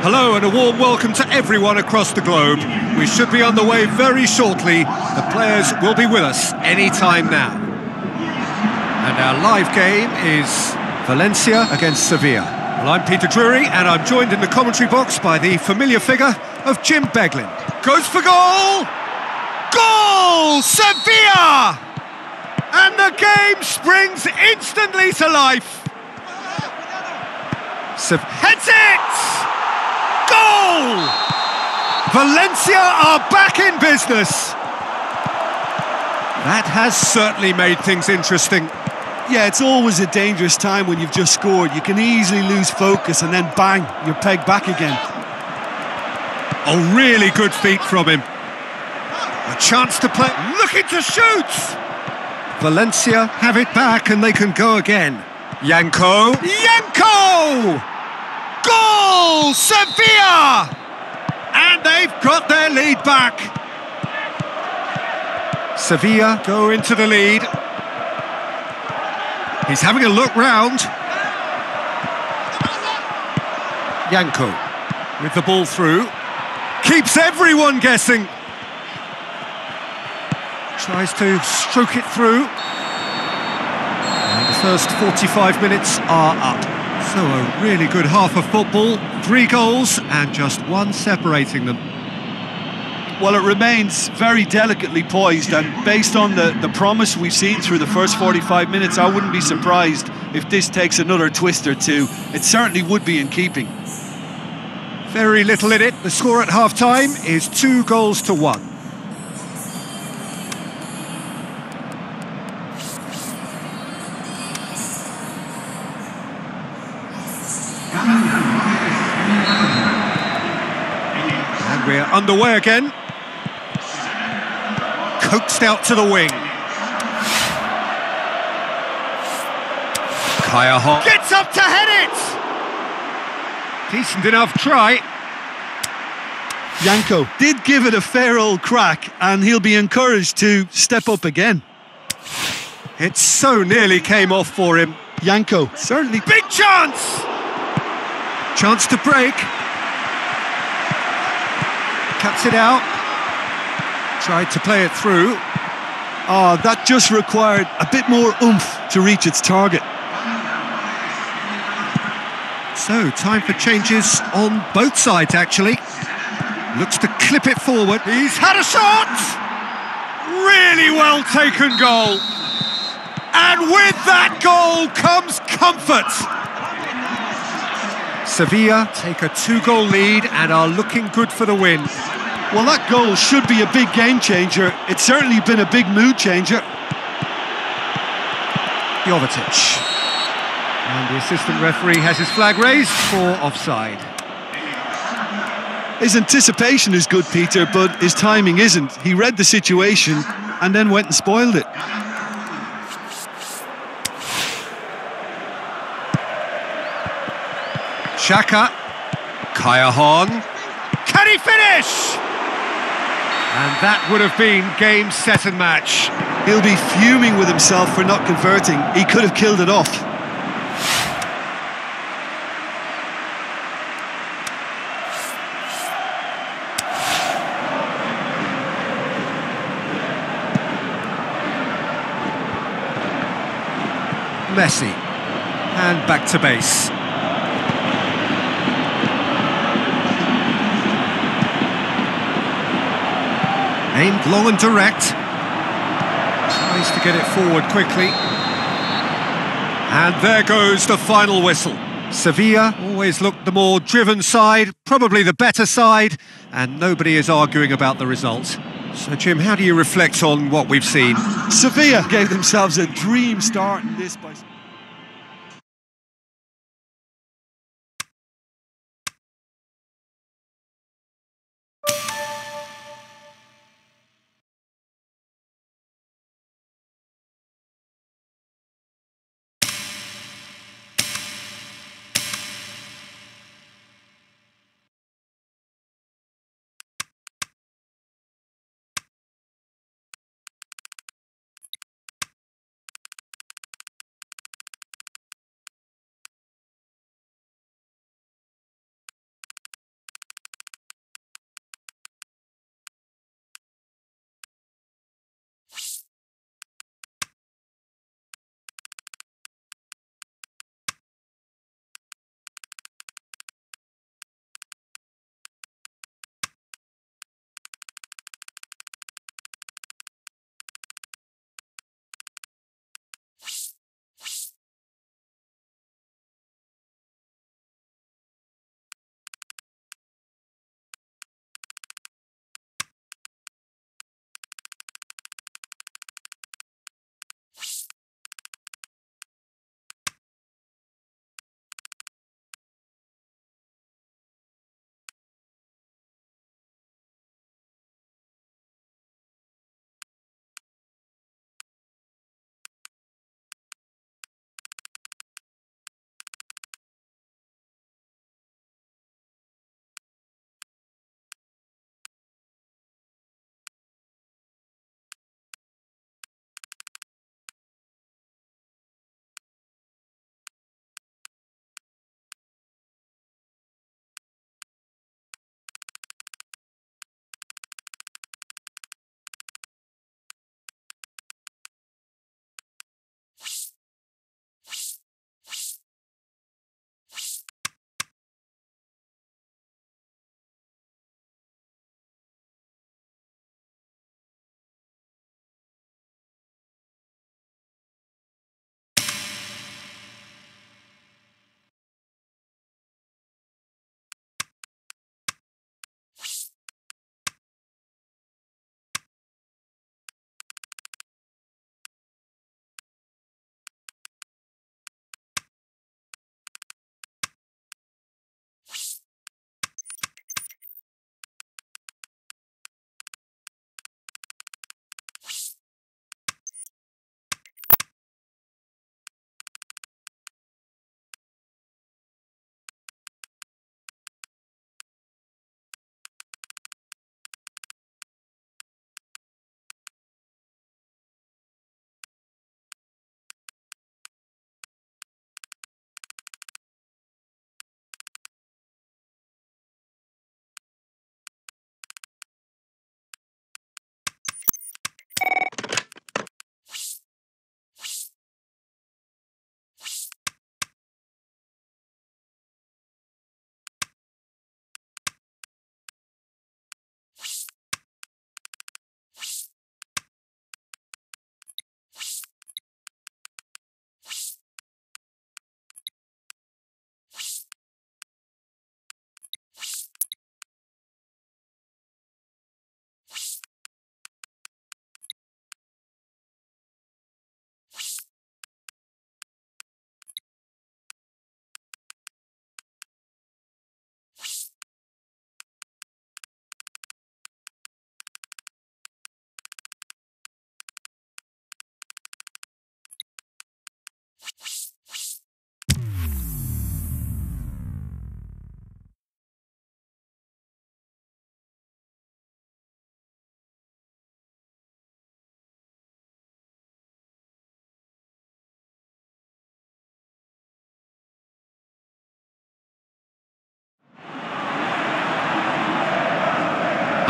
Hello and a warm welcome to everyone across the globe. We should be on the way very shortly. The players will be with us any time now. And our live game is Valencia against Sevilla. Well, I'm Peter Drury and I'm joined in the commentary box by the familiar figure of Jim Beglin. Goes for goal! Goal! Sevilla! And the game springs instantly to life. Heads it! Goal! Valencia are back in business. That has certainly made things interesting. Yeah, it's always a dangerous time when you've just scored. You can easily lose focus and then bang, you're pegged back again. A really good feat from him. A chance to play, looking to shoot! Valencia have it back and they can go again. Yanko! Yanko! Goal! Sevilla! And they've got their lead back. Sevilla go into the lead. He's having a look round. Yanko with the ball through. Keeps everyone guessing. Tries to stroke it through. And the first 45 minutes are up. So a really good half of football, 3 goals and just one separating them. Well, it remains very delicately poised, and based on the promise we've seen through the first 45 minutes, I wouldn't be surprised if this takes another twist or two. It certainly would be in keeping. Very little in it. The score at half-time is 2-1. And we're underway again. Coaxed out to the wing. Kaya Hong gets up to head it! Decent enough try. Yanko did give it a fair old crack, and he'll be encouraged to step up again. It so nearly came off for him. Yanko, certainly. Big chance! Chance to break. Cuts it out. Tried to play it through. Oh, that just required a bit more oomph to reach its target. So, time for changes on both sides, actually. Looks to clip it forward. He's had a shot! Really well taken goal. And with that goal comes comfort. Sevilla take a 2-goal lead and are looking good for the win. Well, that goal should be a big game changer. It's certainly been a big mood changer. Jovetic. And the assistant referee has his flag raised for offside. His anticipation is good, Peter, but his timing isn't. He read the situation and then went and spoiled it. Xhaka. Kaya Hong. Can he finish? And that would have been game, set and match. He'll be fuming with himself for not converting. He could have killed it off. Messi. And back to base. Aimed long and direct. Tries to get it forward quickly. And there goes the final whistle. Sevilla always looked the more driven side, probably the better side, and nobody is arguing about the result. So, Jim, how do you reflect on what we've seen? Sevilla gave themselves a dream start in this by...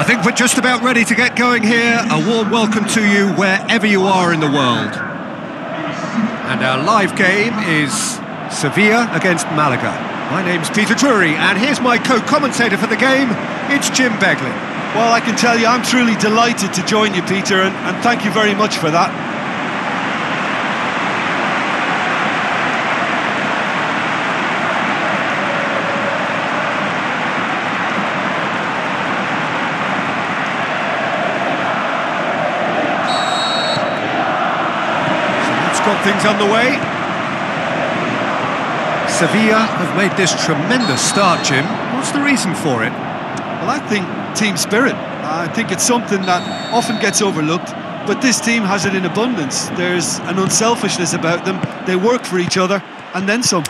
I think we're just about ready to get going here. A warm welcome to you wherever you are in the world. And our live game is Sevilla against Malaga. My name's Peter Drury, and here's my co-commentator for the game. It's Jim Begley. Well, I can tell you I'm truly delighted to join you, Peter, and thank you very much for that. Got things underway. Sevilla have made this tremendous start, Jim. What's the reason for it? Well, I think team spirit. I think it's something that often gets overlooked, but this team has it in abundance. There's an unselfishness about them. They work for each other, and then some.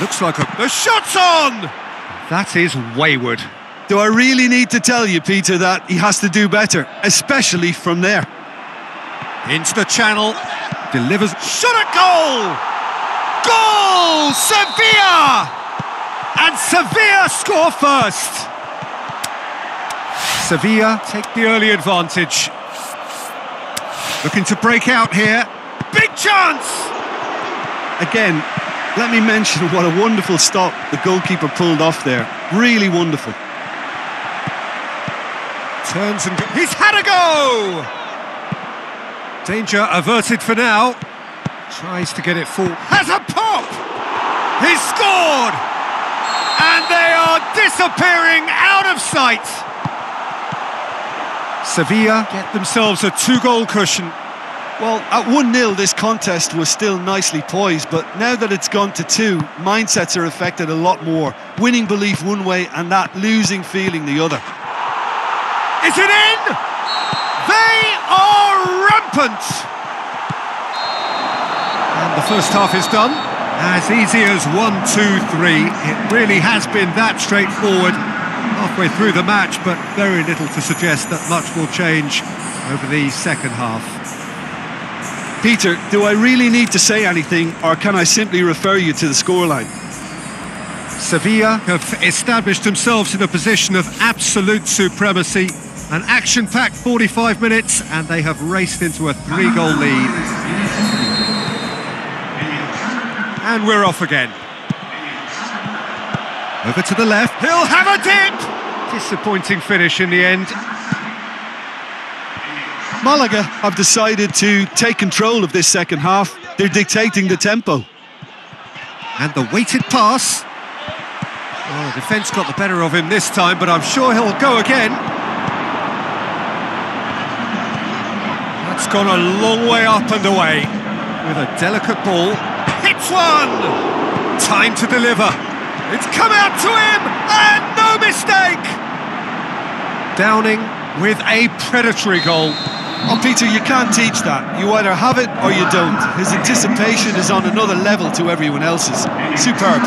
Looks like the shot's on! That is wayward. Do I really need to tell you, Peter, that he has to do better, especially from there? Into the channel, delivers, shot at goal! Goal! Sevilla! And Sevilla score first! Sevilla take the early advantage. Looking to break out here. Big chance! Again, let me mention what a wonderful stop the goalkeeper pulled off there. Really wonderful. Turns and he's had a go! Danger averted for now. Tries to get it full. Has a pop! He's scored! And they are disappearing out of sight. Sevilla get themselves a 2-goal cushion. Well, at 1-0 this contest was still nicely poised, but now that it's gone to 2, mindsets are affected a lot more. Winning belief one way and that losing feeling the other. Is it in? They are rampant! And the first half is done. As easy as 1, 2, 3. It really has been that straightforward. Halfway through the match, but very little to suggest that much will change over the second half. Peter, do I really need to say anything, or can I simply refer you to the scoreline? Sevilla have established themselves in a position of absolute supremacy. An action-packed 45 minutes, and they have raced into a 3-goal lead. And we're off again. Over to the left, he'll have a dip! Disappointing finish in the end. Malaga have decided to take control of this second half. They're dictating the tempo. And the weighted pass. Oh, the defence got the better of him this time, but I'm sure he'll go again. That's gone a long way up and away. With a delicate ball. Hits one! Time to deliver. It's come out to him, and no mistake! Downing with a predatory goal. Oh, Peter, you can't teach that. You either have it or you don't. His anticipation is on another level to everyone else's. Superb.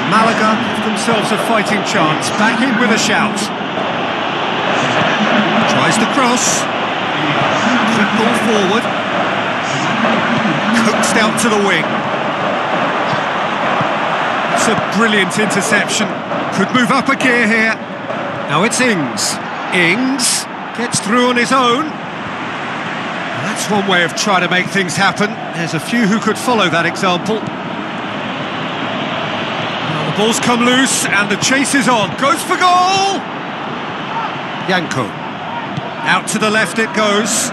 Malaga give themselves a fighting chance. Back in with a shout. Tries the cross. Quick ball forward. Coaxed out to the wing. It's a brilliant interception. Could move up a gear here. Now it's Ings. Ings gets through on his own. That's one way of trying to make things happen. There's a few who could follow that example. Now the ball's come loose and the chase is on. Goes for goal! Yanko. Out to the left it goes.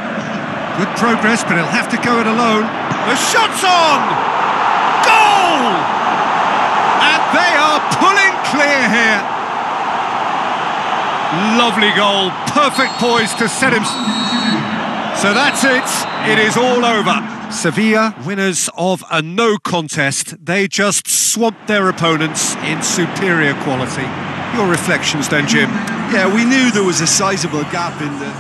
Good progress, but he'll have to go it alone. The shot's on! Goal! And they are pulling clear here. Lovely goal, perfect poise to set him. So that's it, it is all over. Sevilla, winners of a no contest. They just swamped their opponents in superior quality. Your reflections then, Jim? Yeah, we knew there was a sizable gap in the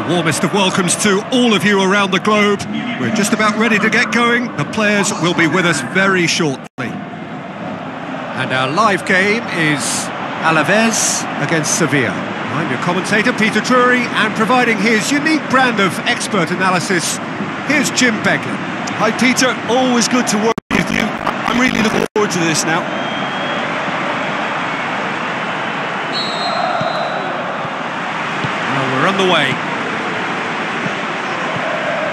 The warmest of welcomes to all of you around the globe. We're just about ready to get going. The players will be with us very shortly. And our live game is Alaves against Sevilla. I'm your commentator, Peter Drury, and providing his unique brand of expert analysis, here's Jim Beglin. Hi Peter, always good to work with you. I'm really looking forward to this now. Well, we're on the way.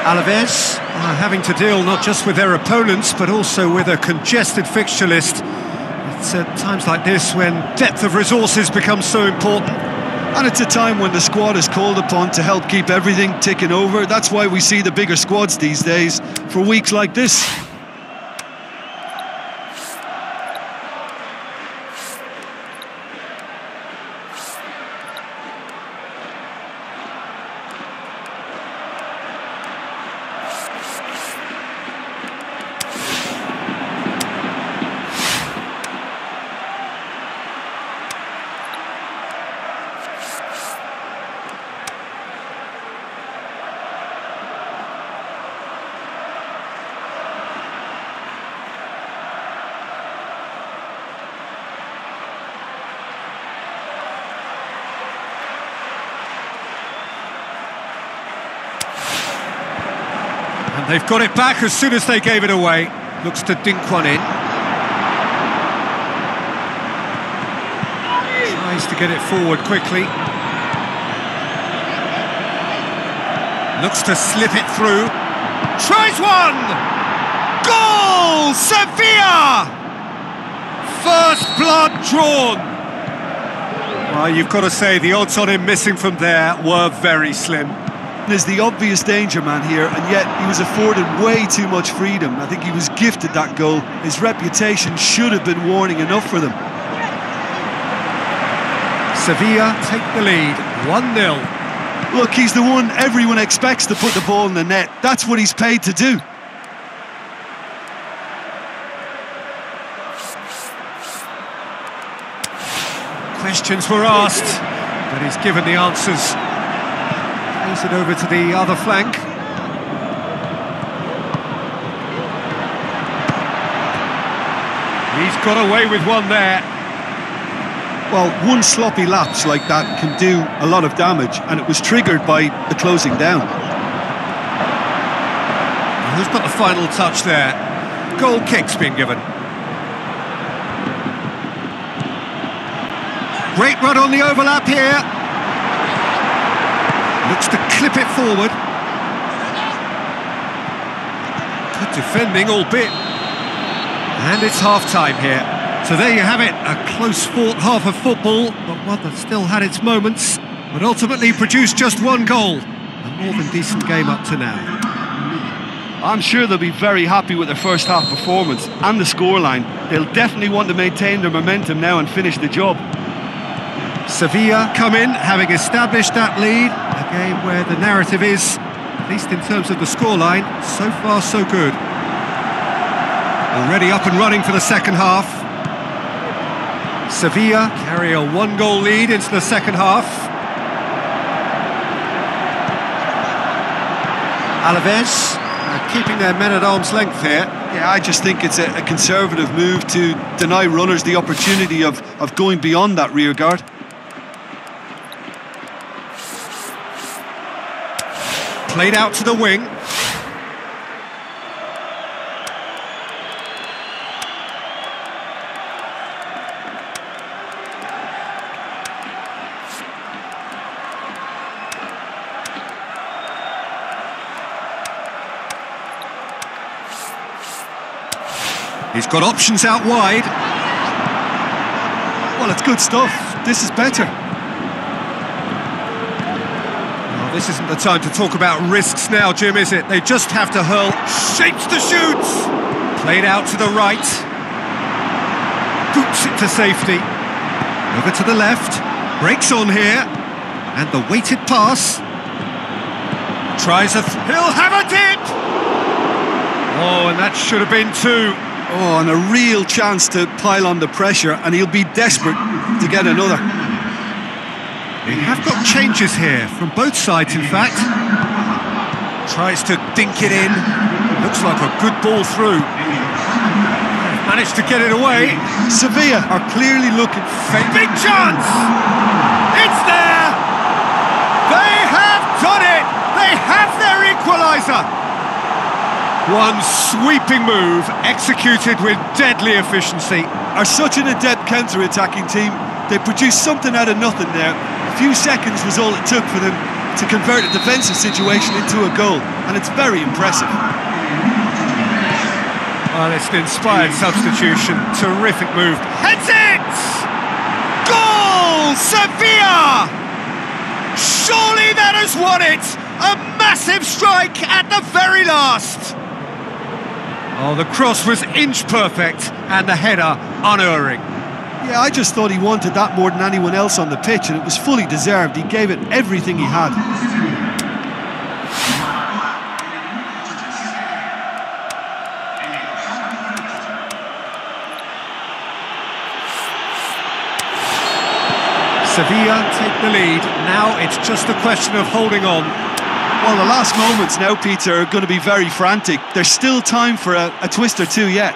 Alaves are having to deal not just with their opponents, but also with a congested fixture list. It's at times like this when depth of resources becomes so important. And it's a time when the squad is called upon to help keep everything ticking over. That's why we see the bigger squads these days for weeks like this. They've got it back as soon as they gave it away. Looks to dink one in. Tries to get it forward quickly. Looks to slip it through. Tries one! Goal! Sevilla! First blood drawn. Well, you've got to say the odds on him missing from there were very slim. Is the obvious danger man here, and yet he was afforded way too much freedom. I think he was gifted that goal. His reputation should have been warning enough for them. Sevilla take the lead, 1-0. Look, he's the one everyone expects to put the ball in the net. That's what he's paid to do. Questions were asked, but he's given the answers. Plays it over to the other flank. He's got away with one there. Well, one sloppy lapse like that can do a lot of damage, and it was triggered by the closing down. Who's got the final touch there? Goal kick's been given. Great run on the overlap here. Looks to clip it forward. Good defending, albeit. And it's half-time here. So there you have it, a close-fought half of football, but one that still had its moments, but ultimately produced just one goal. A more than decent game up to now. I'm sure they'll be very happy with their first half performance and the scoreline. They'll definitely want to maintain their momentum now and finish the job. Sevilla come in, having established that lead, a game where the narrative is, at least in terms of the scoreline, so far so good. Already up and running for the second half. Sevilla carry a one-goal lead into the second half. Alaves keeping their men at arm's length here. Yeah, I just think it's a conservative move to deny runners the opportunity of going beyond that rear guard. Played out to the wing. He's got options out wide. Well, it's good stuff. This is better. Well, this isn't the time to talk about risks now, Jim, is it? They just have to hurl. Shapes to shoot! Played out to the right. Boots it to safety. Over to the left. Breaks on here. And the weighted pass. Tries a... He'll have a dip! Oh, and that should have been two. Oh, and a real chance to pile on the pressure, and he'll be desperate to get another. We have got changes here from both sides, in fact. Tries to dink it in. Looks like a good ball through. Managed to get it away. Sevilla are clearly looking for big chance! It's there! They have done it! They have their equaliser! One sweeping move, executed with deadly efficiency. Are such an adept counter-attacking team. They produced something out of nothing there. A few seconds was all it took for them to convert a defensive situation into a goal, and it's very impressive. Well, it's an inspired substitution. Terrific move. Heads it! Goal! Sevilla! Surely that has won it! A massive strike at the very last! Oh, the cross was inch perfect and the header unerring. Yeah, I just thought he wanted that more than anyone else on the pitch, and it was fully deserved. He gave it everything he had. Sevilla take the lead. Now it's just a question of holding on. Well, the last moments now, Peter, are going to be very frantic. There's still time for a twist or two yet.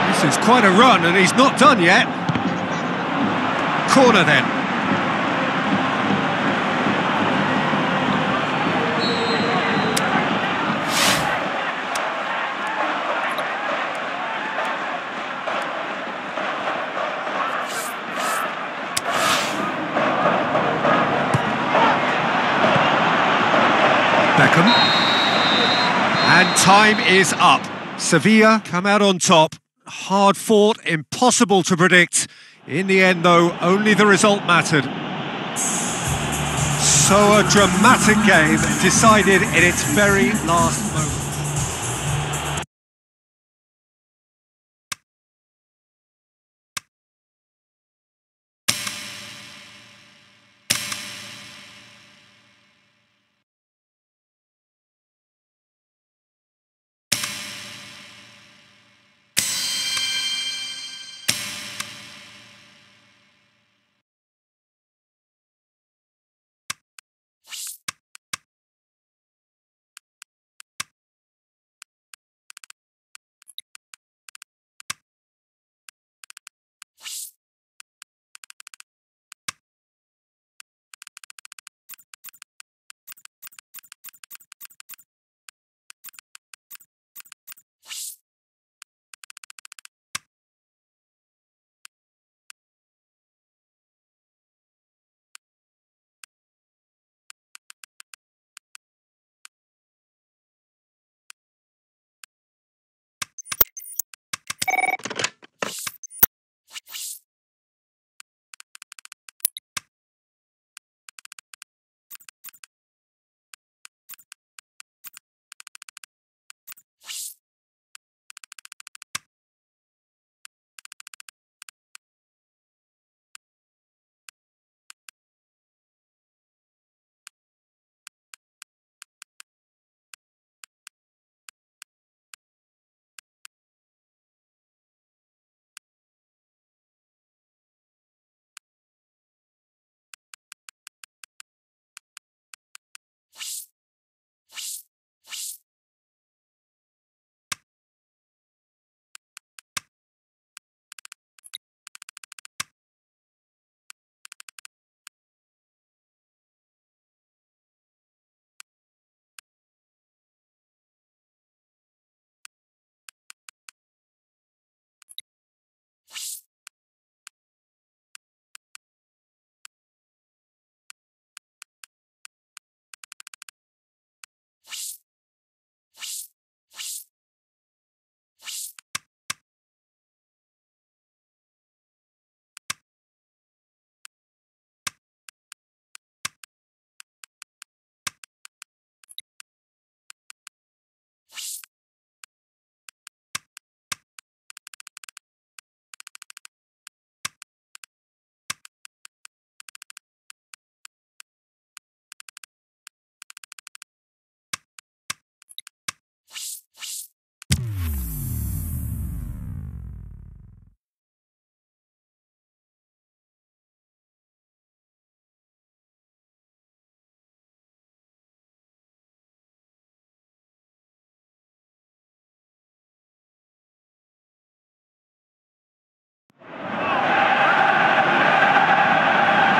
This is quite a run, and he's not done yet. Corner then. Beckham. And time is up. Sevilla come out on top. Hard fought, impossible to predict. In the end, though, only the result mattered. So a dramatic game decided in its very last moment.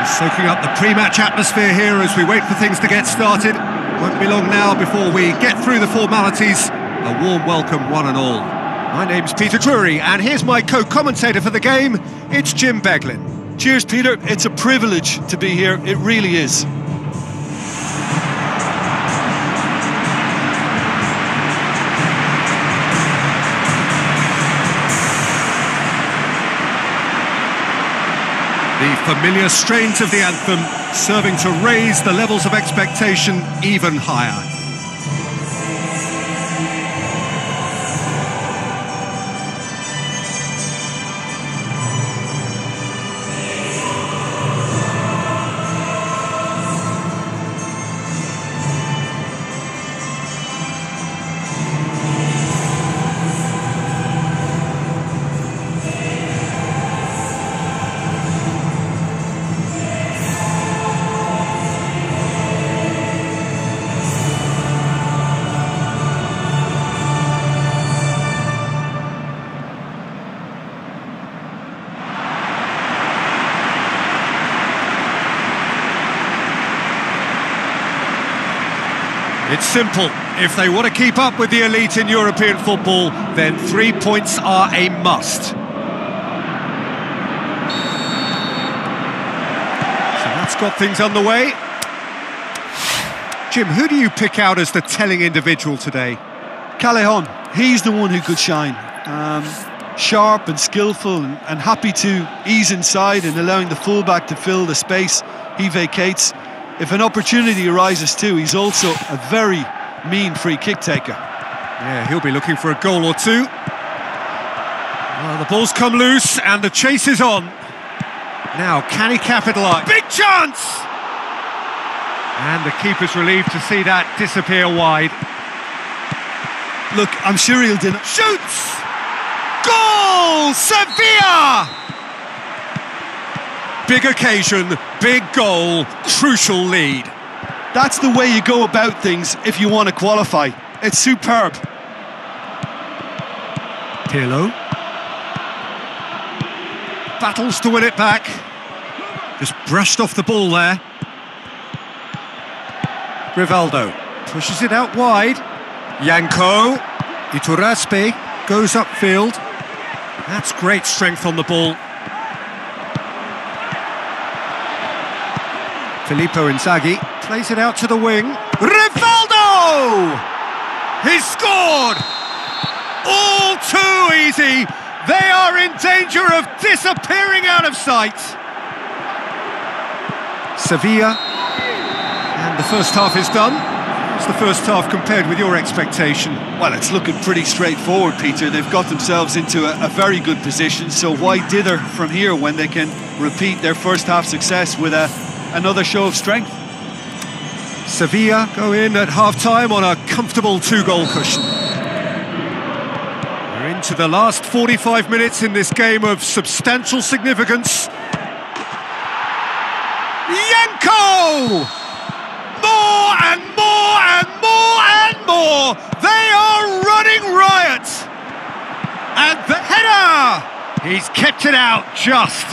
Soaking up the pre-match atmosphere here as we wait for things to get started. Won't be long now before we get through the formalities. A warm welcome, one and all. My name's Peter Drury, and here's my co-commentator for the game. It's Jim Beglin. Cheers, Peter. It's a privilege to be here. It really is. The familiar strains of the anthem serving to raise the levels of expectation even higher. It's simple. If they want to keep up with the elite in European football, then 3 points are a must. So that's got things underway. Jim, who do you pick out as the telling individual today? Callejon, he's the one who could shine. Sharp and skillful and happy to ease inside and allowing the fullback to fill the space he vacates. If an opportunity arises too, he's also a very mean free kick taker. Yeah, he'll be looking for a goal or two. Well, the ball's come loose and the chase is on. Now, can he capitalise? Big chance! And the keeper's relieved to see that disappear wide. Look, I'm sure he'll deny. Shoots! Goal! Sevilla! Big occasion, big goal, crucial lead. That's the way you go about things if you want to qualify. It's superb. Pirlo. Battles to win it back. Just brushed off the ball there. Rivaldo pushes it out wide. Yanko. Iturraspe goes upfield. That's great strength on the ball. Filippo Inzaghi plays it out to the wing. Rivaldo! He's scored! All too easy. They are in danger of disappearing out of sight. Sevilla. And the first half is done. What's the first half compared with your expectation? Well, it's looking pretty straightforward, Peter. They've got themselves into a very good position, so why dither from here when they can repeat their first half success with another show of strength? Sevilla go in at half-time on a comfortable 2-goal cushion. We're into the last 45 minutes in this game of substantial significance. Yanko! More and more and more and more! They are running riot! And the header! He's kept it out just.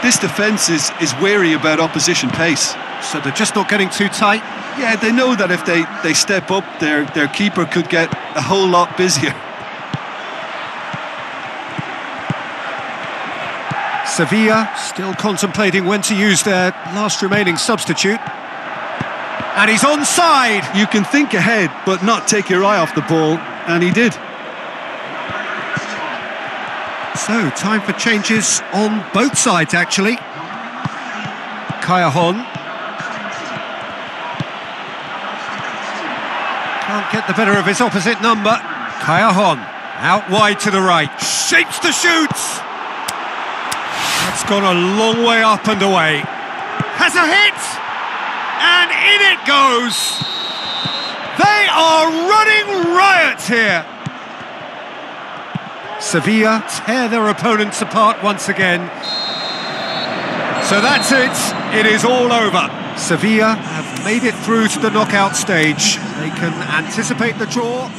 This defence is wary about opposition pace. So they're just not getting too tight? Yeah, they know that if they step up, their keeper could get a whole lot busier. Sevilla still contemplating when to use their last remaining substitute. And he's onside! You can think ahead, but not take your eye off the ball, and he did. So, time for changes on both sides, actually. Callejon. Can't get the better of his opposite number. Callejon, out wide to the right. Shapes to shoot! That's gone a long way up and away. Has a hit! And in it goes! They are running riot here! Sevilla tear their opponents apart once again. So that's it. It is all over. Sevilla have made it through to the knockout stage. They can anticipate the draw.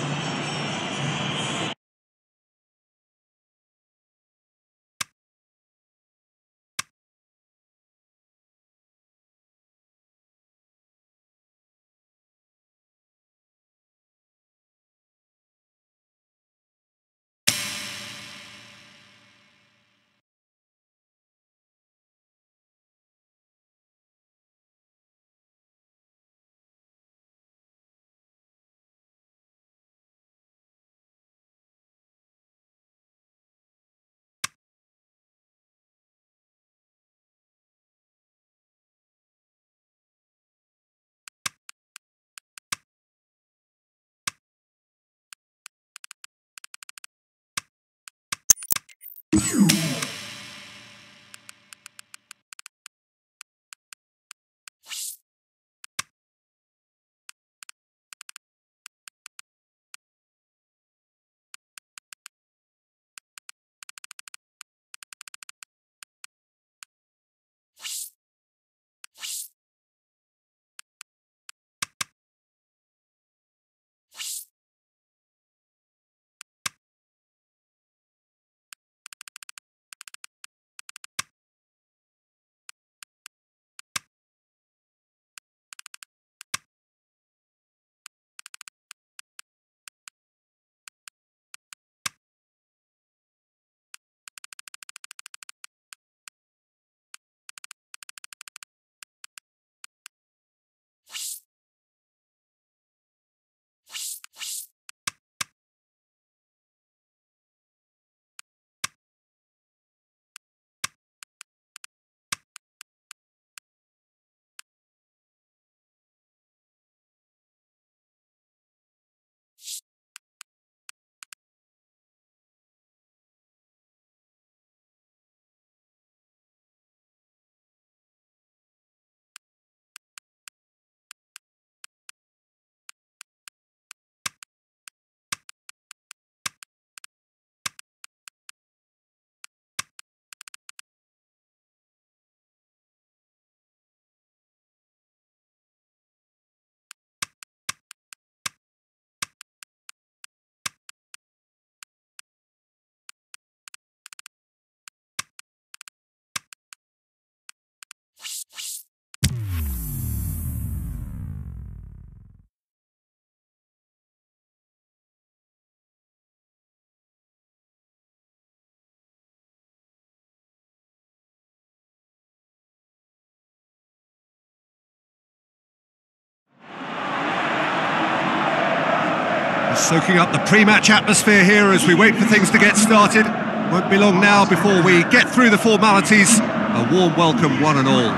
Soaking up the pre-match atmosphere here as we wait for things to get started. Won't be long now before we get through the formalities. A warm welcome, one and all.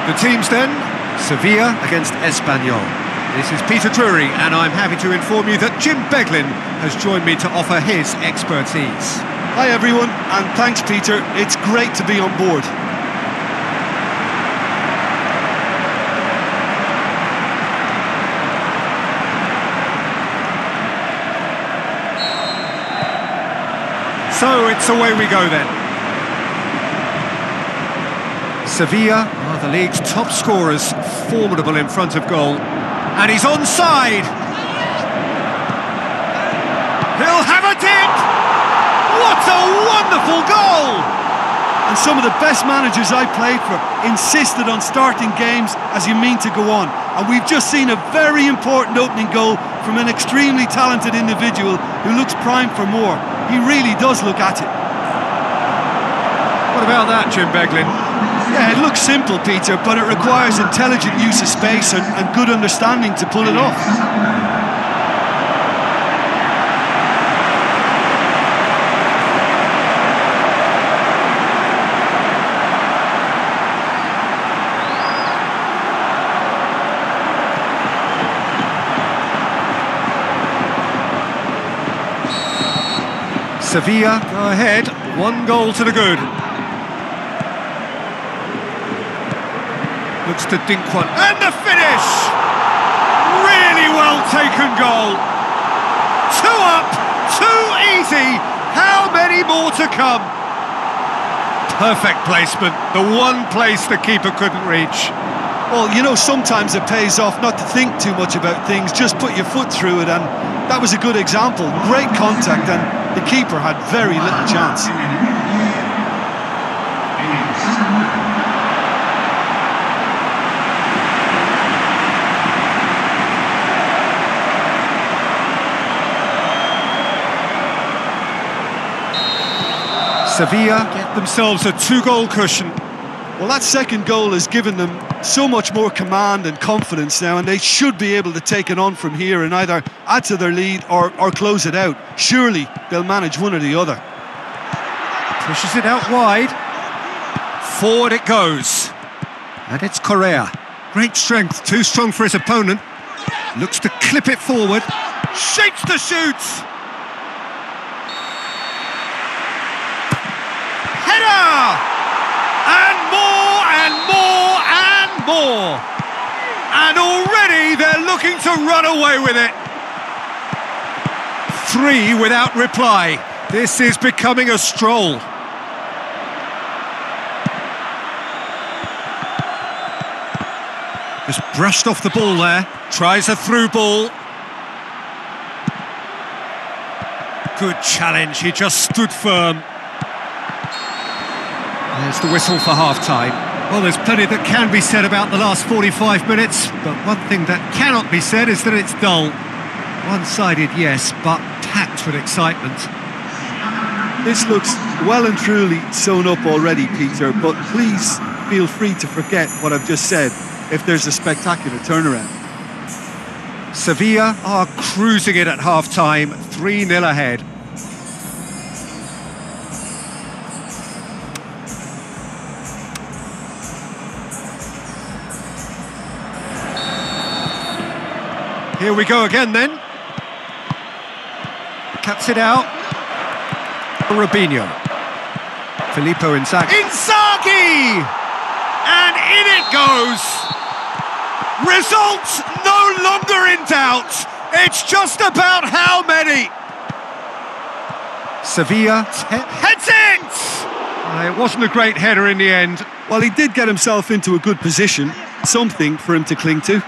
The teams then, Sevilla against Espanyol. This is Peter Drury, and I'm happy to inform you that Jim Beglin has joined me to offer his expertise. Hi everyone, and thanks Peter. It's great to be on board. So it's away we go then. Sevilla are the league's top scorers, formidable in front of goal. And he's onside! He'll have a dip! What a wonderful goal! And some of the best managers I played for insisted on starting games as you mean to go on. And we've just seen a very important opening goal from an extremely talented individual who looks primed for more. He really does look at it. What about that, Jim Beglin? Yeah, it looks simple, Peter, but it requires intelligent use of space and good understanding to pull it off. Sevilla go ahead, 1 goal to the good. Looks to dink one, and the finish! Really well taken goal. 2 up, 2 easy. How many more to come? Perfect placement, the one place the keeper couldn't reach. Well, you know, sometimes it pays off not to think too much about things, just put your foot through it, and that was a good example. Great contact, and the keeper had very little chance. Sevilla get themselves a 2-goal cushion. Well, that second goal has given them so much more command and confidence now, and they should be able to take it on from here and either add to their lead or close it out. Surely they'll manage one or the other. Pushes it out wide. Forward it goes. And it's Correa. Great strength, too strong for his opponent. Looks to clip it forward. Shapes the shoots! Sevilla! And more and more and more. And already they're looking to run away with it. 3 without reply. This is becoming a stroll. Just brushed off the ball there. Tries a through ball. Good challenge, he just stood firm. There's the whistle for half-time. Well, there's plenty that can be said about the last 45 minutes, but one thing that cannot be said is that it's dull. One-sided, yes, but packed with excitement. This looks well and truly sewn up already, Peter, but please feel free to forget what I've just said if there's a spectacular turnaround. Sevilla are cruising it at half-time, 3-0 ahead. Here we go again then. Cuts it out. Robinho. Filippo Inzaghi. Inzaghi! And in it goes! Results no longer in doubt. It's just about how many. Sevilla heads it! It wasn't a great header in the end. Well, he did get himself into a good position, something for him to cling to.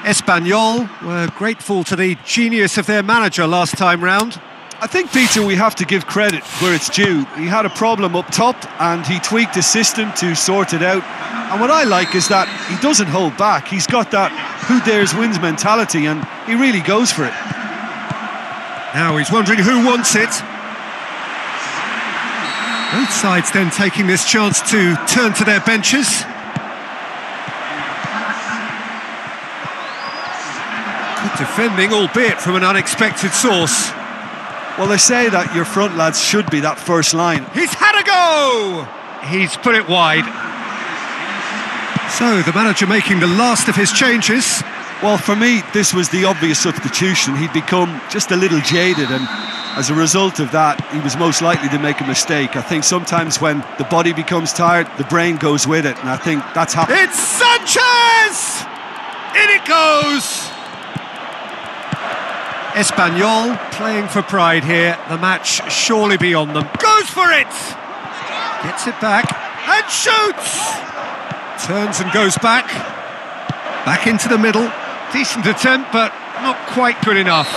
Espanyol were grateful to the genius of their manager last time round. I think, Peter, we have to give credit where it's due. He had a problem up top and he tweaked his system to sort it out. And what I like is that he doesn't hold back. He's got that who dares wins mentality and he really goes for it. Now he's wondering who wants it. Both sides then taking this chance to turn to their benches. Good defending, albeit from an unexpected source. Well, they say that your front lads should be that first line. He's had a go! He's put it wide. So, the manager making the last of his changes. Well, for me, this was the obvious substitution. He'd become just a little jaded, and as a result of that, he was most likely to make a mistake. I think sometimes when the body becomes tired, the brain goes with it, and I think that's happened. It's Sanchez! In it goes! Espanyol playing for pride here. The match surely beyond them. Goes for it! Gets it back and shoots! Turns and goes back. Back into the middle. Decent attempt, but not quite good enough.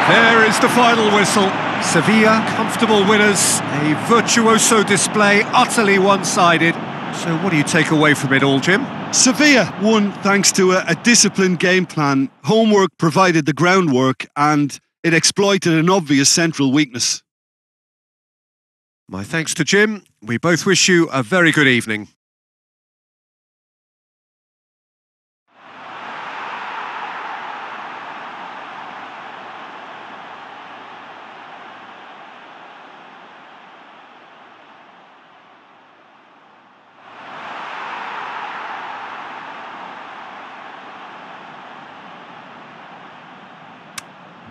There is the final whistle. Sevilla, comfortable winners. A virtuoso display, utterly one-sided. So what do you take away from it all, Jim? Sevilla won thanks to a disciplined game plan. Homework provided the groundwork and it exploited an obvious central weakness. My thanks to Jim. We both wish you a very good evening.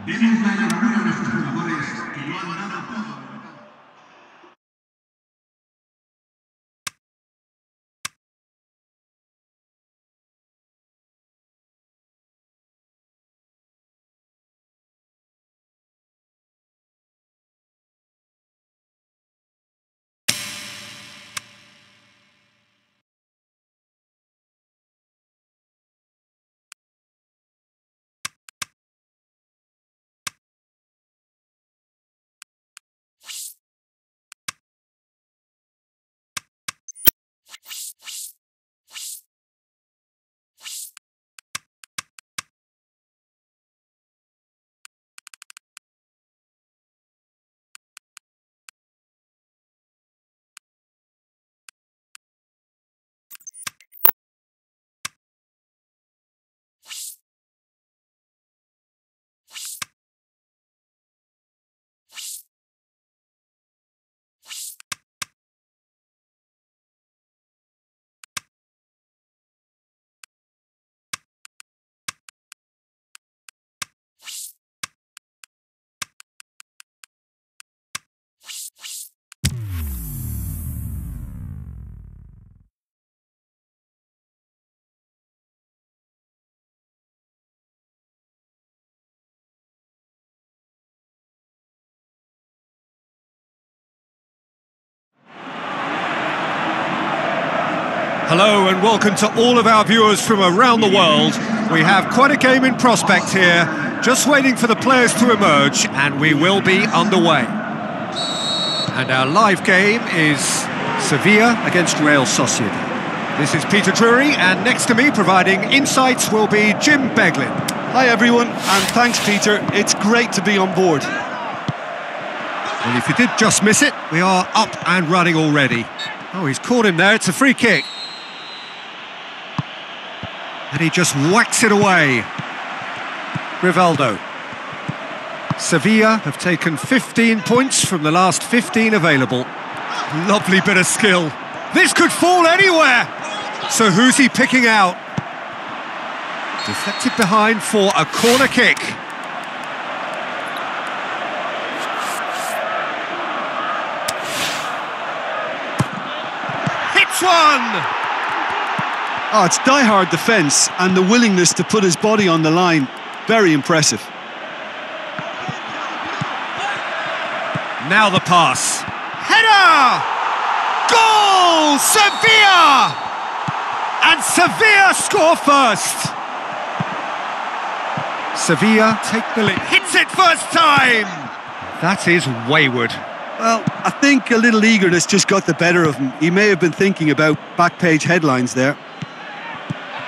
Demos la enhorabuena a nuestros jugadores que lo han dado todo. Hello and welcome to all of our viewers from around the world. We have quite a game in prospect here, just waiting for the players to emerge, and we will be underway. And our live game is Sevilla against Real Sociedad. This is Peter Drury, and next to me providing insights will be Jim Beglin. Hi everyone, and thanks Peter, it's great to be on board. Well, if you did just miss it, we are up and running already. Oh, he's caught him there, it's a free kick. And he just whacks it away. Rivaldo. Sevilla have taken 15 points from the last 15 available. Lovely bit of skill. This could fall anywhere. So who's he picking out? Deflected behind for a corner kick. Hits one! Oh, it's die-hard defence and the willingness to put his body on the line. Very impressive. Now the pass. Header! Goal! Sevilla! And Sevilla score first. Sevilla take the lead. Hits it first time! That is wayward. Well, I think a little eagerness just got the better of him. He may have been thinking about back-page headlines there.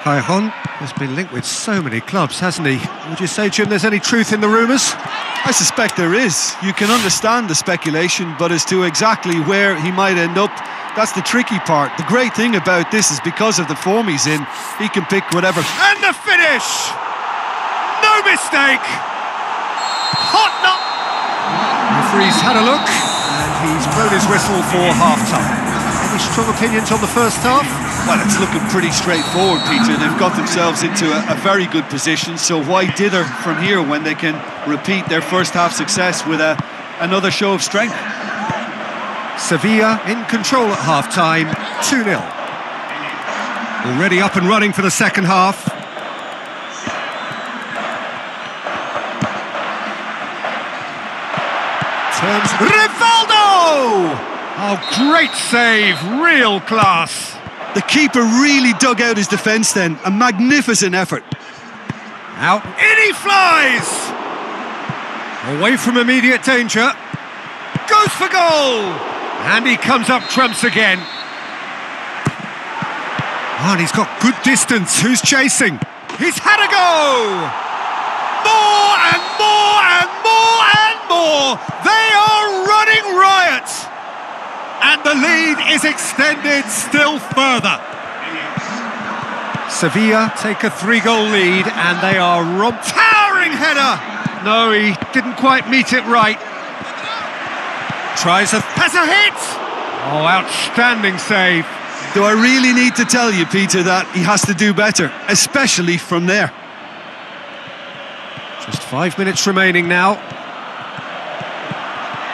Cajon has been linked with so many clubs, hasn't he? Would you say, Jim, there's any truth in the rumours? I suspect there is. You can understand the speculation, but as to exactly where he might end up, that's the tricky part. The great thing about this is because of the form he's in, he can pick whatever. And the finish! No mistake! Hot not! Referee's had a look, and he's blown his whistle for half-time. Any strong opinions on the first half? Well, it's looking pretty straightforward, Peter. They've got themselves into a very good position, so why dither from here when they can repeat their first half success with another show of strength? Sevilla in control at half-time, 2-0. Already up and running for the second half. Turns Rivaldo! Oh, great save, real class. The keeper really dug out his defence then, a magnificent effort. Out, in he flies! Away from immediate danger, goes for goal! And he comes up trumps again. Oh, and he's got good distance, who's chasing? He's had a go! More and more and more and more! They are running riot! And the lead is extended still further. Sevilla take a 3-goal lead and they are robbed. Towering header! No, he didn't quite meet it right. Has a hit! Oh, outstanding save. Do I really need to tell you, Peter, that he has to do better, especially from there? Just 5 minutes remaining now.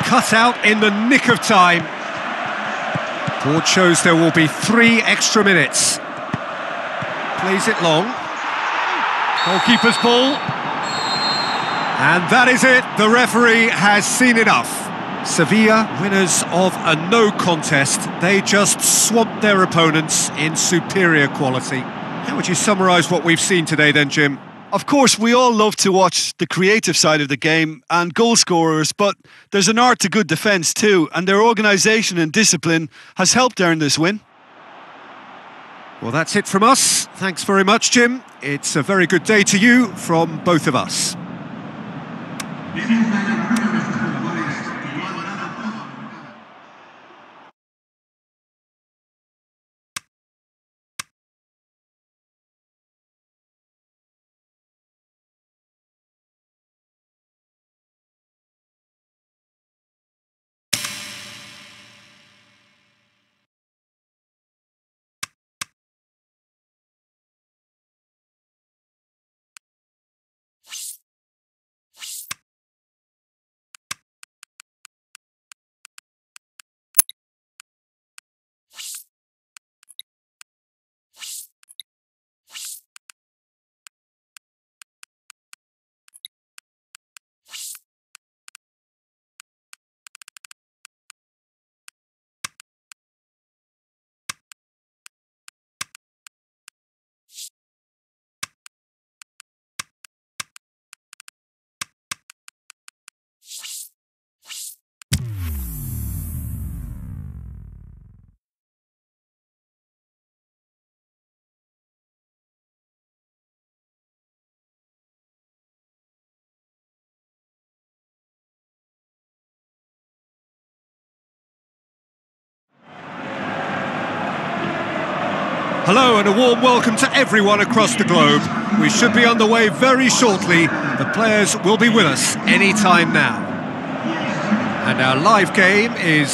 Cut out in the nick of time. Board shows there will be 3 extra minutes. Plays it long. Goalkeeper's ball. And that is it. The referee has seen enough. Sevilla, winners of a no contest. They just swamped their opponents in superior quality. How would you summarise what we've seen today then, Jim? Of course, we all love to watch the creative side of the game and goal scorers, but there's an art to good defence too, and their organisation and discipline has helped earn this win. Well, that's it from us. Thanks very much, Jim. It's a very good day to you from both of us. Hello and a warm welcome to everyone across the globe. We should be on the way very shortly. The players will be with us any time now. And our live game is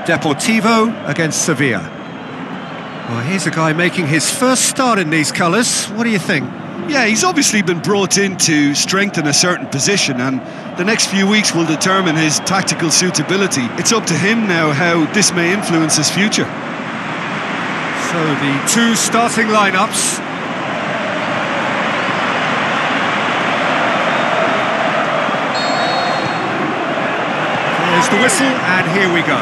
Deportivo against Sevilla. Well, here's a guy making his first start in these colours. What do you think? Yeah, he's obviously been brought in to strengthen a certain position, and the next few weeks will determine his tactical suitability. It's up to him now how this may influence his future. So the two starting lineups. There's the whistle, and here we go.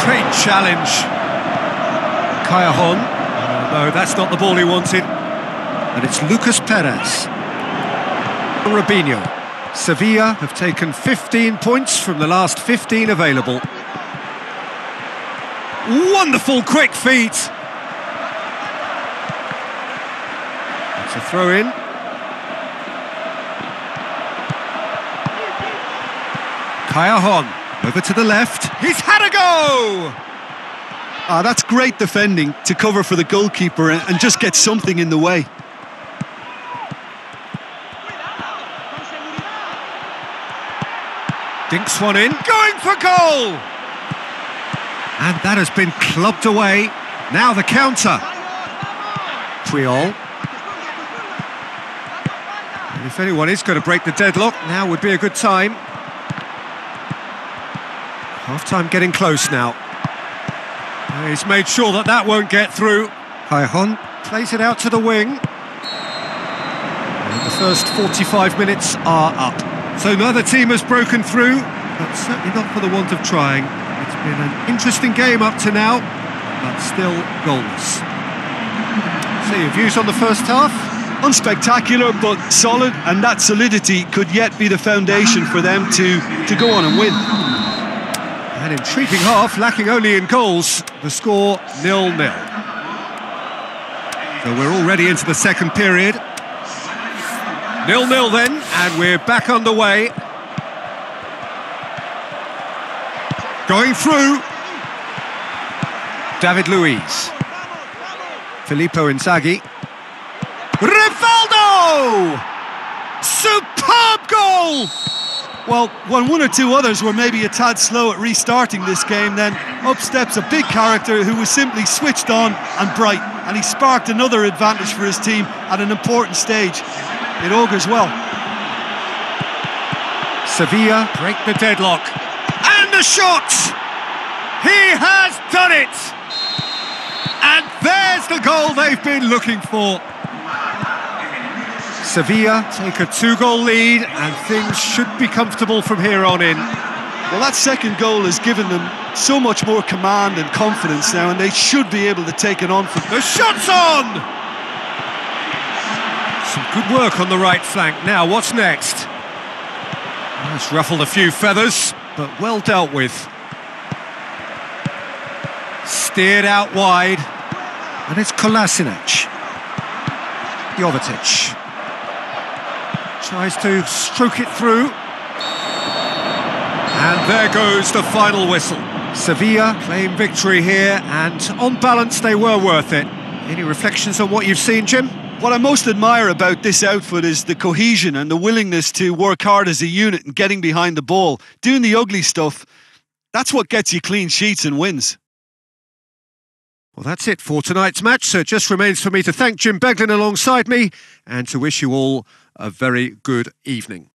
Great challenge. Callejon. No, that's not the ball he wanted. And it's Lucas Perez. Robinho. Sevilla have taken 15 points from the last 15 available. Wonderful quick feet. It's a throw in. Callejon over to the left. He's had a go! That's great defending to cover for the goalkeeper and just get something in the way. Dinks one in, going for goal! And that has been clubbed away. Now the counter. Puyol. And if anyone is going to break the deadlock, now would be a good time. Half-time getting close now. He's made sure that that won't get through. Callejon plays it out to the wing. And the first 45 minutes are up. So neither team has broken through, but certainly not for the want of trying. It's been an interesting game up to now, but still goalless. So your views on the first half? Unspectacular, but solid, and that solidity could yet be the foundation for them to go on and win. An intriguing half, lacking only in goals. The score 0-0. So we're already into the second period. 0-0 then, and we're back underway. Going through. David Luiz. Filippo Inzaghi. Rivaldo! Superb goal! Well, when one or two others were maybe a tad slow at restarting this game, then up steps a big character who was simply switched on and bright, and he sparked another advantage for his team at an important stage. It augurs well. Sevilla break the deadlock. And the shot! He has done it! And there's the goal they've been looking for. Sevilla take a 2-goal lead, and things should be comfortable from here on in. Well, that second goal has given them so much more command and confidence now, and they should be able to take it on from... The shot's on! Some good work on the right flank. Now, what's next? That's ruffled a few feathers, but well dealt with. Steered out wide. And it's Kolasinac. Jovetic. Tries to stroke it through. And there goes the final whistle. Sevilla claim victory here, and on balance they were worth it. Any reflections on what you've seen, Jim? What I most admire about this outfit is the cohesion and the willingness to work hard as a unit and getting behind the ball. Doing the ugly stuff, that's what gets you clean sheets and wins. Well, that's it for tonight's match, so it just remains for me to thank Jim Beglin alongside me and to wish you all a very good evening.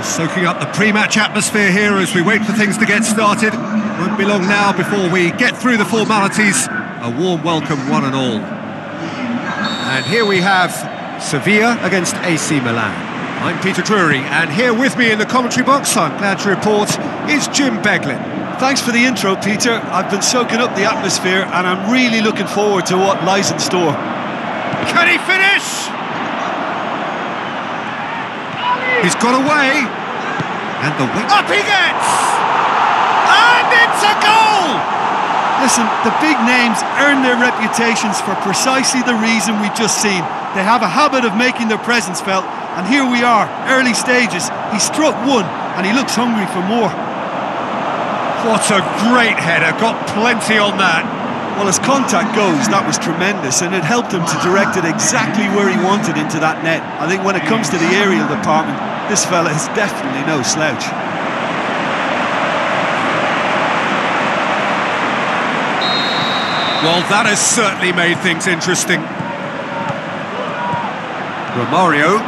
Soaking up the pre-match atmosphere here as we wait for things to get started. Won't be long now before we get through the formalities. A warm welcome, one and all. And here we have Sevilla against AC Milan. I'm Peter Drury, and here with me in the commentary box, I'm glad to report, is Jim Beglin. Thanks for the intro, Peter. I've been soaking up the atmosphere and I'm really looking forward to what lies in store. Can he finish? He's got away. And the wing. Up he gets! And it's a goal! Listen, the big names earn their reputations for precisely the reason we've just seen. They have a habit of making their presence felt, and here we are, early stages. He struck one, and he looks hungry for more. What a great header, got plenty on that. Well, as contact goes, that was tremendous, and it helped him to direct it exactly where he wanted into that net. I think when it comes to the aerial department, this fella is definitely no slouch. Well, that has certainly made things interesting. Romario.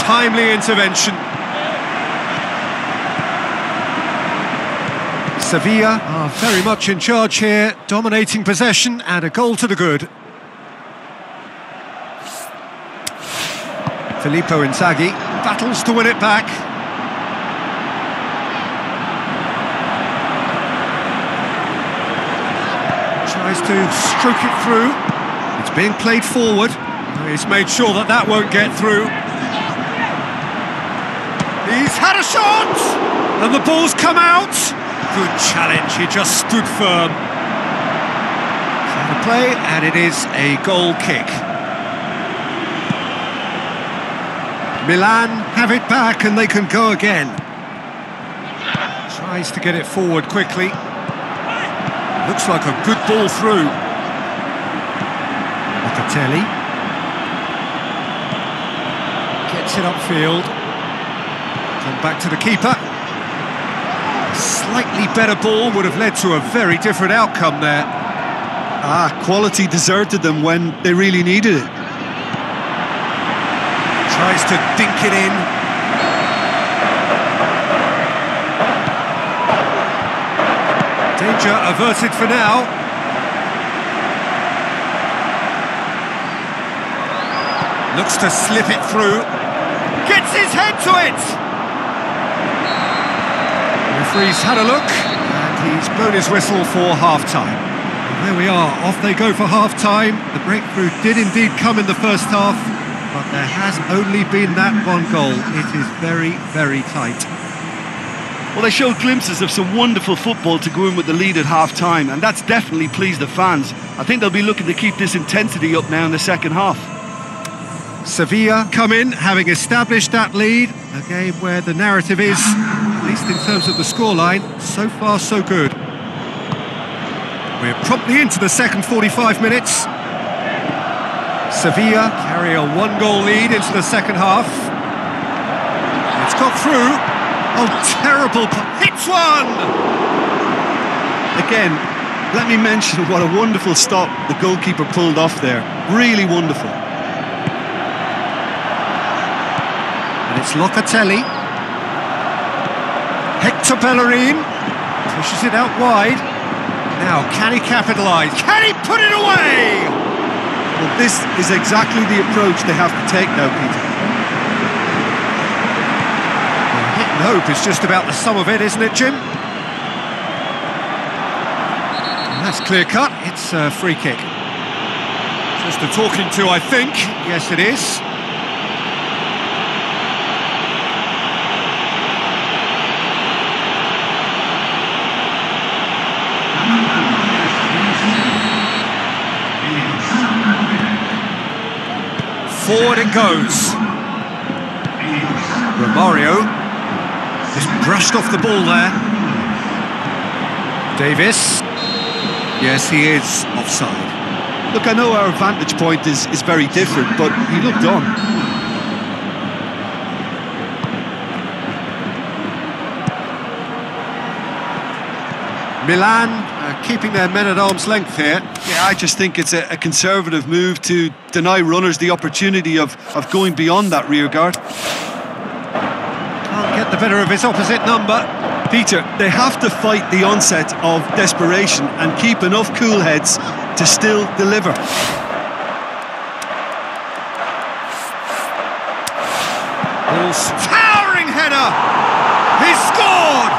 Timely intervention. Sevilla are very much in charge here, dominating possession and a goal to the good. Filippo Inzaghi battles to win it back. Tries to stroke it through. It's being played forward. He's made sure that that won't get through. He's had a shot! And the ball's come out. Good challenge, he just stood firm. The play, and it is a goal kick. Milan have it back and they can go again. Tries to get it forward quickly. Looks like a good ball through. Locatelli. Gets it upfield. Come back to the keeper. A slightly better ball would have led to a very different outcome there. Quality deserted them when they really needed it. Tries to dink it in. Danger averted for now. Looks to slip it through. Gets his head to it! The referee's had a look, and he's blown his whistle for half-time. And there we are, off they go for half-time. The breakthrough did indeed come in the first half, but there has only been that one goal. It is very, very tight. Well, they showed glimpses of some wonderful football to go in with the lead at half-time, and that's definitely pleased the fans. I think they'll be looking to keep this intensity up now in the second half. Sevilla come in, having established that lead. A game where the narrative is, at least in terms of the scoreline, so far so good. We're promptly into the second 45 minutes. Sevilla carry a one-goal lead into the second half. It's got through. Oh, terrible. Hits one! Again, let me mention what a wonderful stop the goalkeeper pulled off there. Really wonderful. And it's Locatelli. Hector Bellerin pushes it out wide. Now, can he capitalise? Can he put it away? Well, this is exactly the approach they have to take now, Peter. Well, hit and hope is just about the sum of it, isn't it, Jim? And that's clear cut. It's a free kick. Just a talking to, I think. Yes, it is. Forward it goes. Romario just brushed off the ball there. Davis. Yes, he is offside. Look, I know our vantage point is very different, but he looked on. Milan keeping their men at arm's length here. Yeah, I just think it's a conservative move to deny runners the opportunity of going beyond that rear guard. Can't get the better of his opposite number. Peter, they have to fight the onset of desperation and keep enough cool heads to still deliver. Towering header! He scored!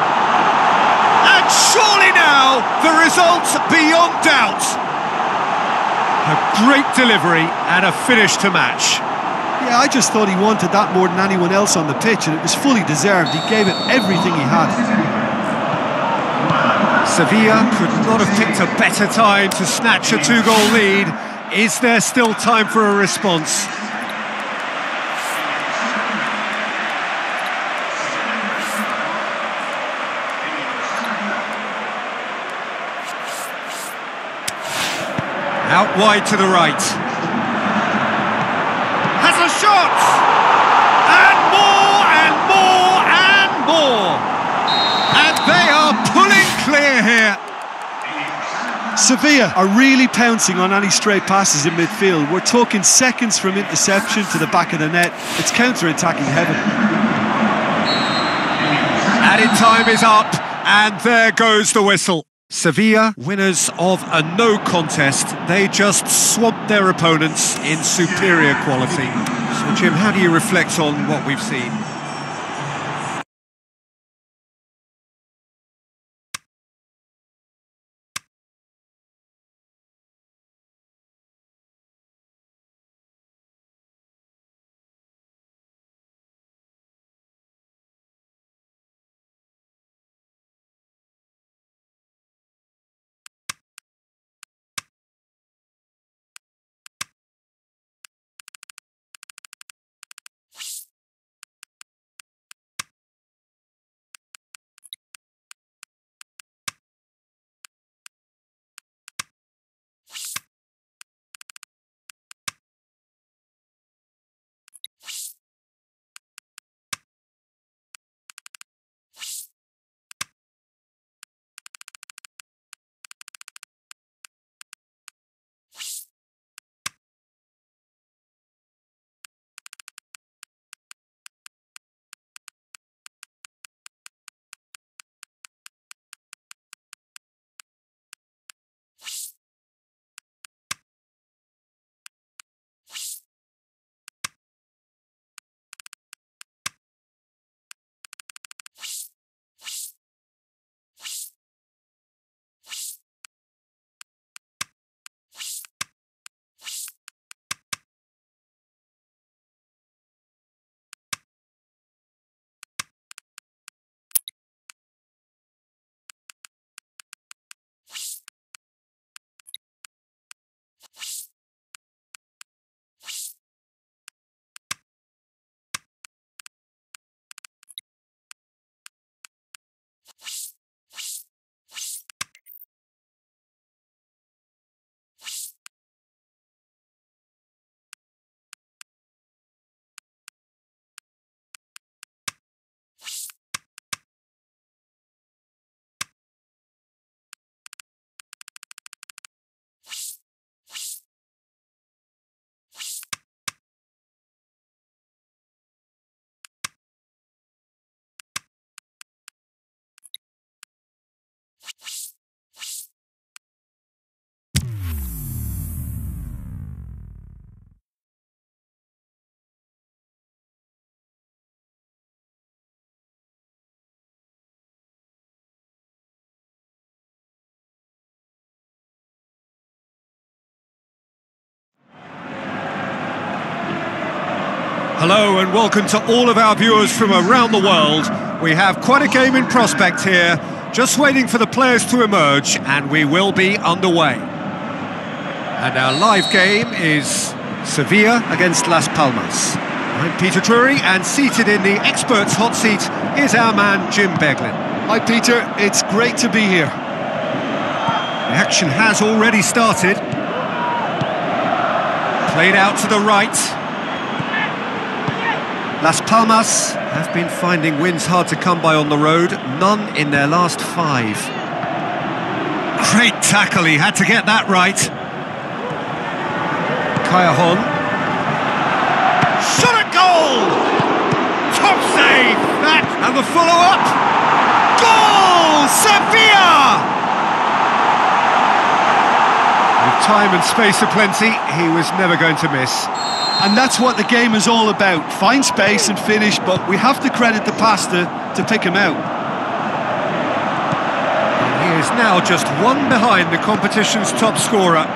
And surely now the result beyond doubt. A great delivery and a finish to match. Yeah, I just thought he wanted that more than anyone else on the pitch, and it was fully deserved. He gave it everything he had. Sevilla could not have picked a better time to snatch a two-goal lead. Is there still time for a response? Out wide to the right. Has a shot! And more and more and more! And they are pulling clear here. Sevilla are really pouncing on any stray passes in midfield. We're talking seconds from interception to the back of the net. It's counter-attacking heaven. Added time is up, and there goes the whistle. Sevilla, winners of a no contest. They just swamped their opponents in superior quality. So, Jim, how do you reflect on what we've seen? Hello and welcome to all of our viewers from around the world. We have quite a game in prospect here, just waiting for the players to emerge, and we will be underway. And our live game is Sevilla against Las Palmas. I'm Peter Drury, and seated in the experts' hot seat is our man Jim Beglin. Hi Peter, it's great to be here. The action has already started. Played out to the right. Las Palmas have been finding wins hard to come by on the road, none in their last 5. tackle, he had to get that right. Kayahon. Shot at goal! Top save! That, and the follow-up. Goal! Sevilla! With time and space aplenty, he was never going to miss. And that's what the game is all about. Find space and finish, but we have to credit the pasta to pick him out. And he is now just one behind the competition's top scorer.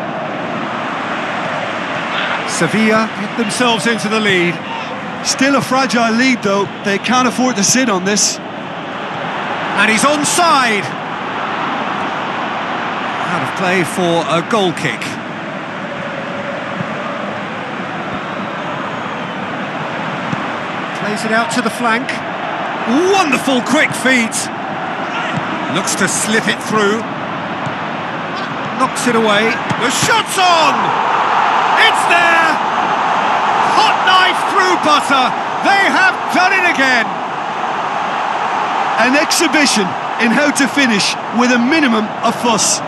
Sevilla get themselves into the lead. Still a fragile lead, though. They can't afford to sit on this. And he's onside. Out of play for a goal kick. Plays it out to the flank. Wonderful quick feet. Looks to slip it through. Knocks it away. The shot's on! It's there! Hot knife through butter. They have done it again. An exhibition in how to finish with a minimum of fuss.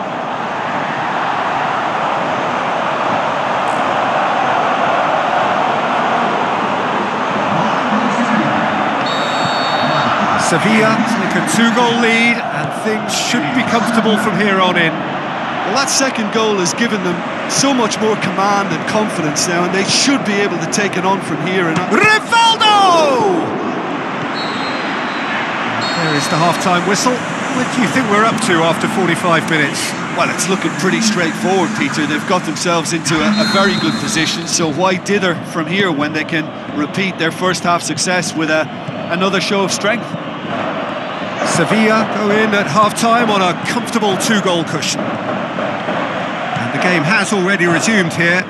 Sevilla take a 2-goal lead and things should be comfortable from here on in. Well, that second goal has given them so much more command and confidence now, and they should be able to take it on from here. And Rivaldo! There is the half-time whistle. What do you think we're up to after 45 minutes? well, it's looking pretty straightforward, Peter. They've got themselves into a very good position, so why dither from here when they can repeat their first half success with another show of strength? Sevilla go in at half-time on a comfortable 2-goal cushion. And the game has already resumed here.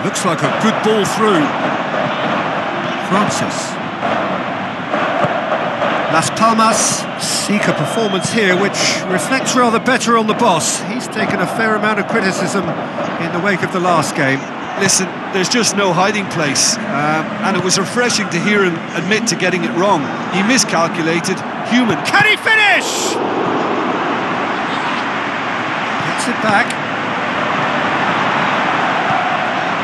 Looks like a good ball through. Francis. Las Palmas seek a performance here which reflects rather better on the boss. He's taken a fair amount of criticism in the wake of the last game. Listen, there's just no hiding place, and it was refreshing to hear him admit to getting it wrong. He miscalculated, human. Can he finish? Gets it back.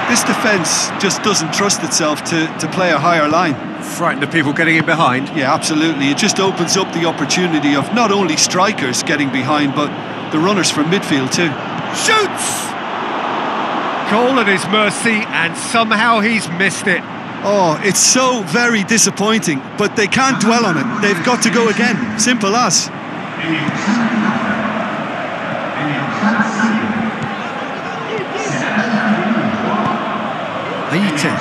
This defence just doesn't trust itself to play a higher line. Frightened of people getting in behind. Yeah, absolutely. It just opens up the opportunity of not only strikers getting behind, but the runners from midfield too. Shoots! Goal at his mercy, and somehow he's missed it. Oh, it's so very disappointing, but they can't dwell on it. They've got to go again. Simple as. Aite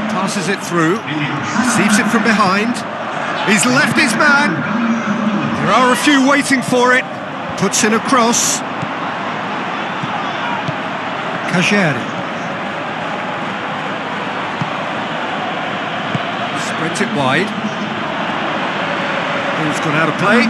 passes it through, receives it from behind. He's left his man. There are a few waiting for it. Puts in a cross. Cajeri. Spreads it wide. Ball's gone out of play.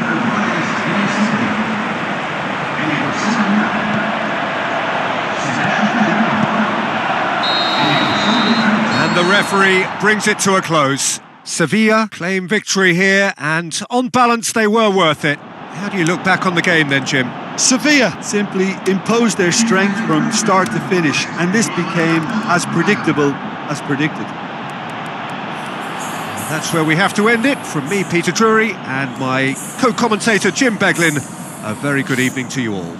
And the referee brings it to a close. Sevilla claim victory here, and on balance they were worth it. How do you look back on the game then, Jim? Sevilla simply imposed their strength from start to finish, and this became as predictable as predicted. That's where we have to end it. From me, Peter Drury, and my co-commentator, Jim Beglin, a very good evening to you all.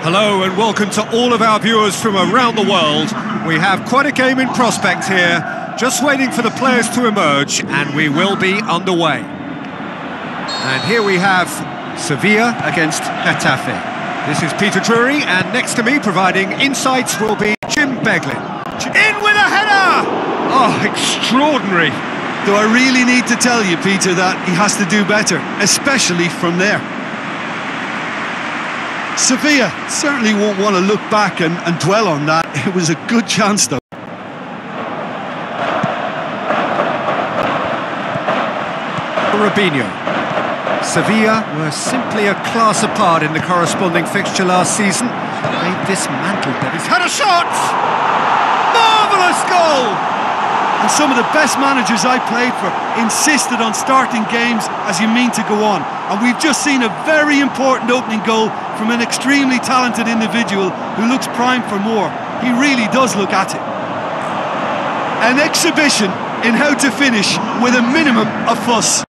Hello and welcome to all of our viewers from around the world. We have quite a game in prospect here, just waiting for the players to emerge, and we will be underway. And here we have Sevilla against Getafe. This is Peter Drury, and next to me providing insights will be Jim Beglin. In with a header! Oh, extraordinary. Do I really need to tell you, Peter, that he has to do better, especially from there? Sevilla certainly won't want to look back and dwell on that. It was a good chance, though. Robinho. Sevilla were simply a class apart in the corresponding fixture last season. They dismantled them. He's had a shot! Marvellous goal! And some of the best managers I played for insisted on starting games as you mean to go on. And we've just seen a very important opening goal from an extremely talented individual who looks primed for more. He really does look at it. An exhibition in how to finish with a minimum of fuss.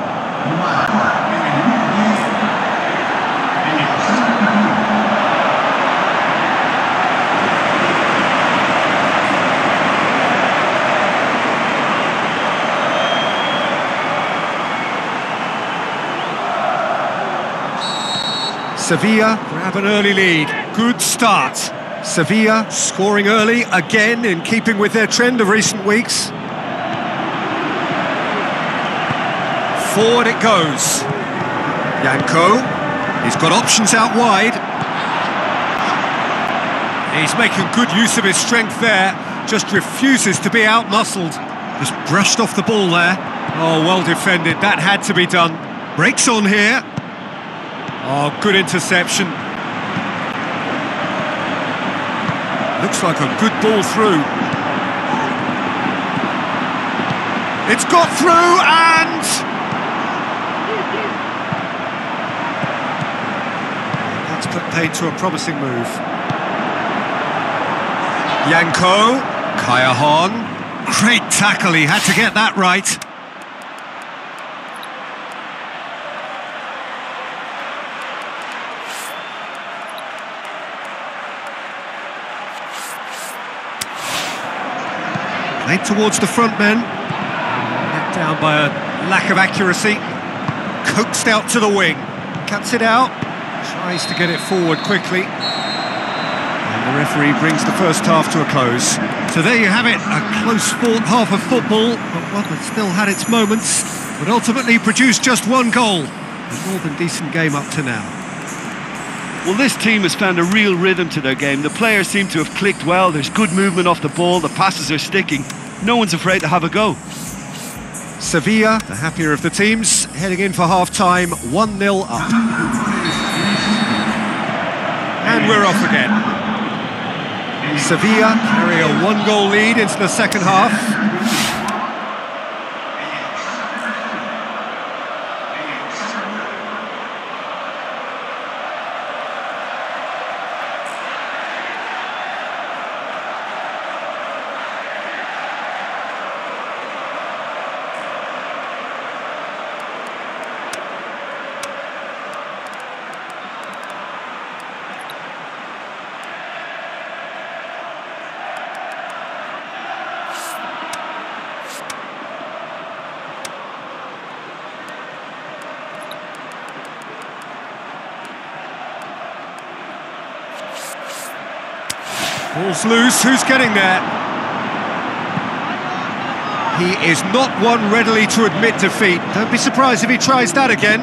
Sevilla grab an early lead. Good start. Sevilla scoring early again, in keeping with their trend of recent weeks. Forward it goes. Yanko. He's got options out wide. He's making good use of his strength there. Just refuses to be out-muscled. Just brushed off the ball there. Oh, well defended. That had to be done. Breaks on here. Oh, good interception. Looks like a good ball through. It's got through and... That's put paid to a promising move. Yanko. Callejon. Great tackle, he had to get that right. Played towards the front men. Let down by a lack of accuracy. Coaxed out to the wing. Cuts it out. Tries to get it forward quickly. And the referee brings the first half to a close. So there you have it, a close-fought half of football, but one that still had its moments, but ultimately produced just one goal. A more than decent game up to now. Well, this team has found a real rhythm to their game. The players seem to have clicked well. There's good movement off the ball. The passes are sticking. No one's afraid to have a go. Sevilla, the happier of the teams, heading in for half-time, 1-0 up. And we're off again. Sevilla carry a one-goal lead into the second half. Ball's loose, who's getting there? He is not one readily to admit defeat. Don't be surprised if he tries that again.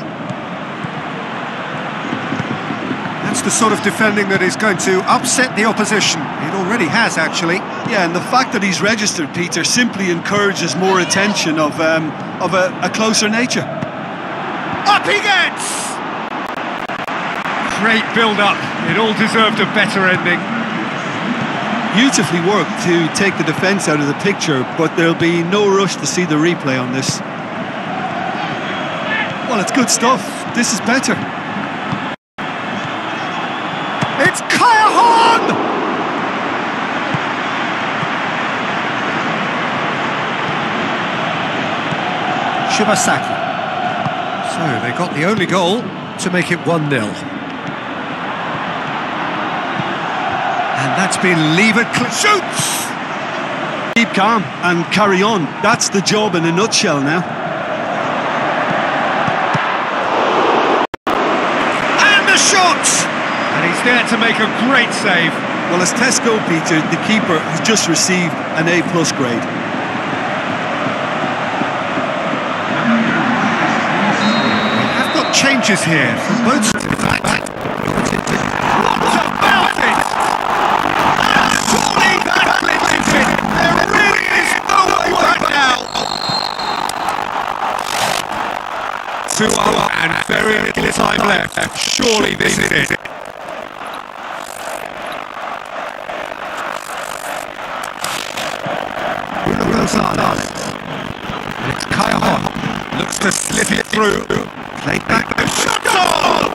That's the sort of defending that is going to upset the opposition. It already has, actually. Yeah, and the fact that he's registered, Peter, simply encourages more attention of a closer nature. Up he gets! Great build-up. It all deserved a better ending. Beautifully worked to take the defence out of the picture, but there'll be no rush to see the replay on this. Well, it's good stuff. This is better. It's Callejon! Shibasaki. So they got the only goal to make it 1-0. And that's been levered. Shoots! Keep calm and carry on. That's the job in a nutshell now. And the shot! And he's there to make a great save. Well, as Tesco, Peter, the keeper has just received an A+ grade. I've got changes here from both sides. What about it? Surely that clinches it. There really is no way back now. 2-0 and very little time left. Surely this is it. Rosales. And it's Cajon. Looks to slip it through. Played back. Shot goal!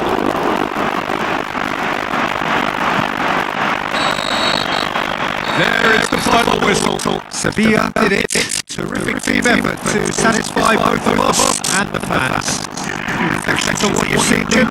There is the final whistle. Sevilla did it. Terrific team effort to satisfy both the boss and the fans. Reflections on what you've seen, Jim?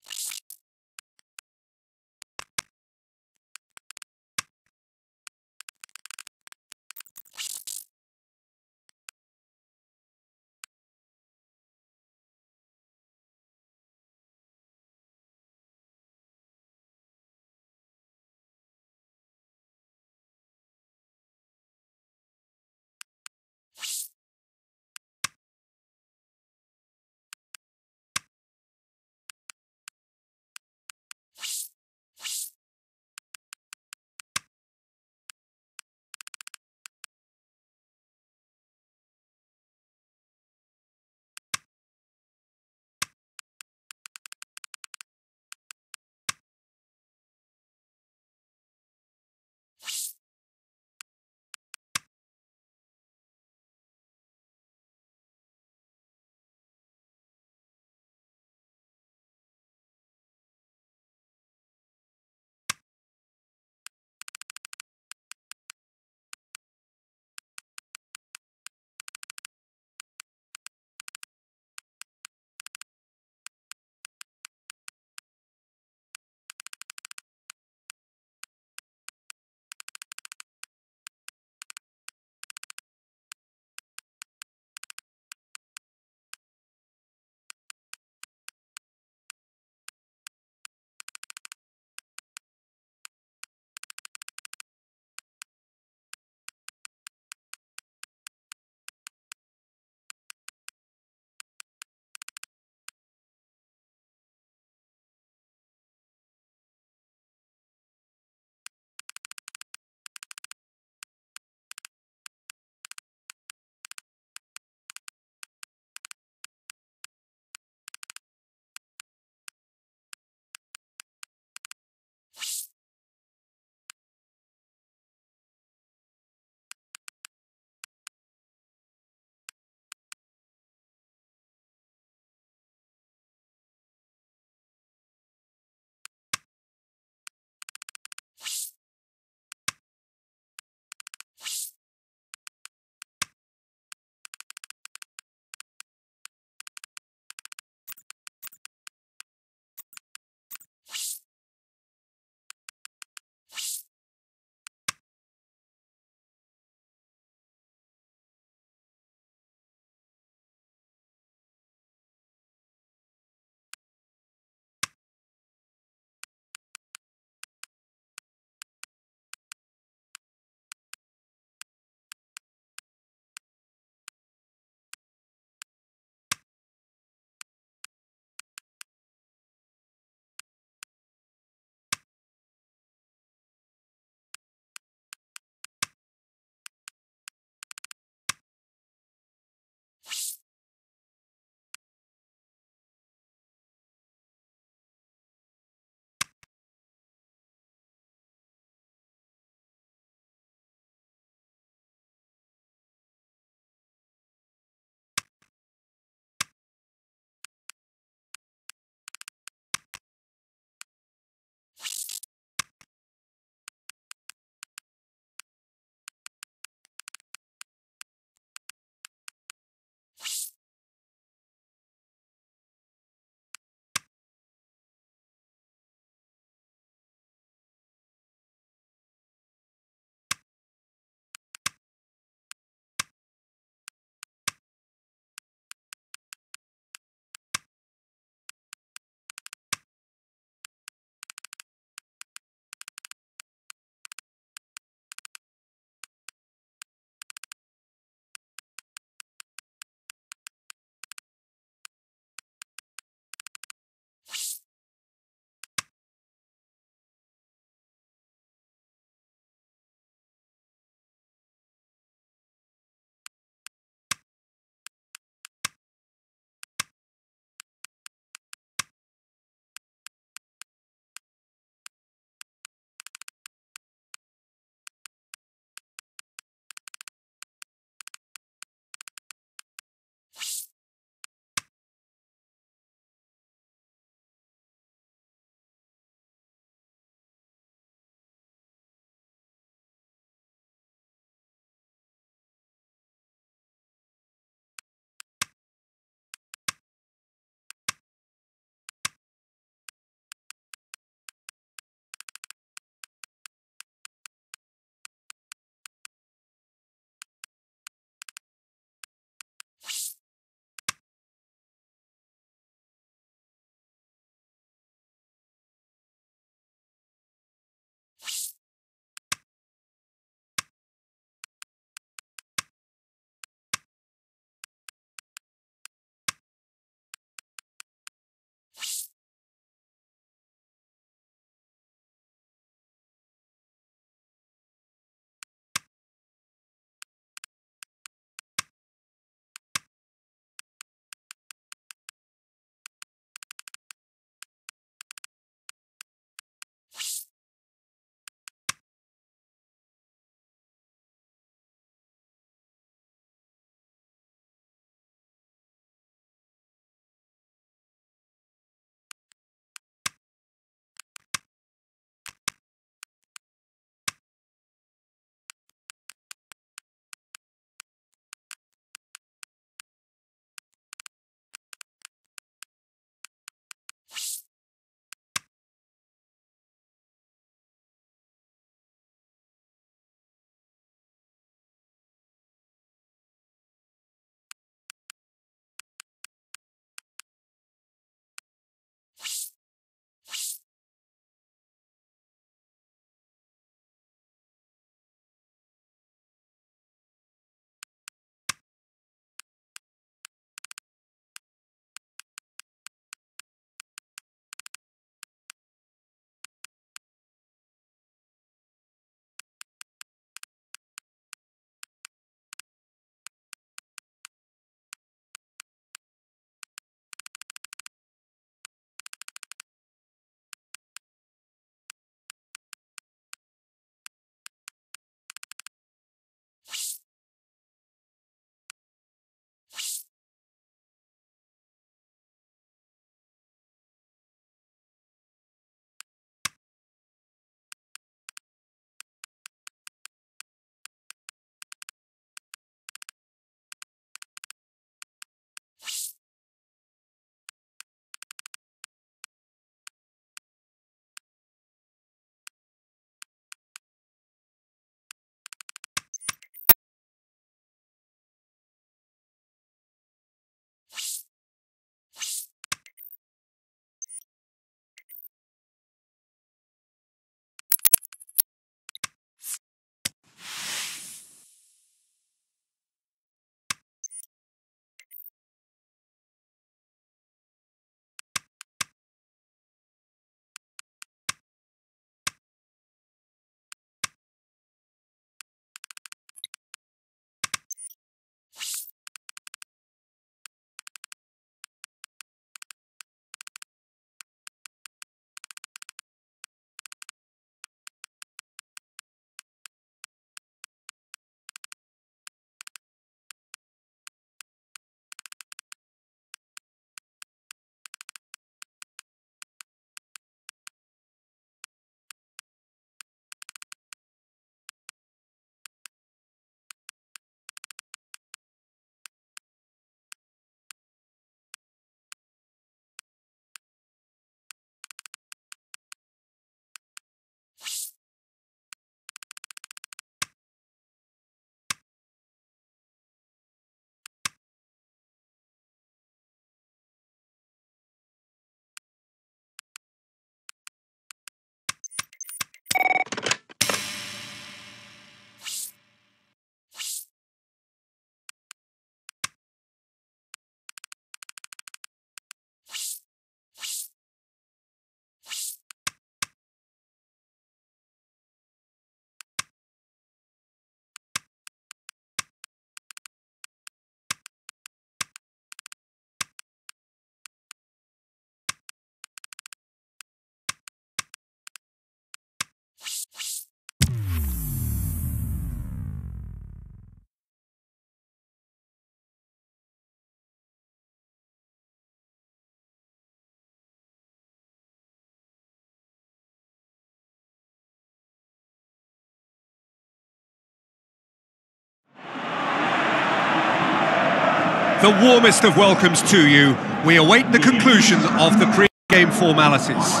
the warmest of welcomes to you. We await the conclusion of the pre-game formalities.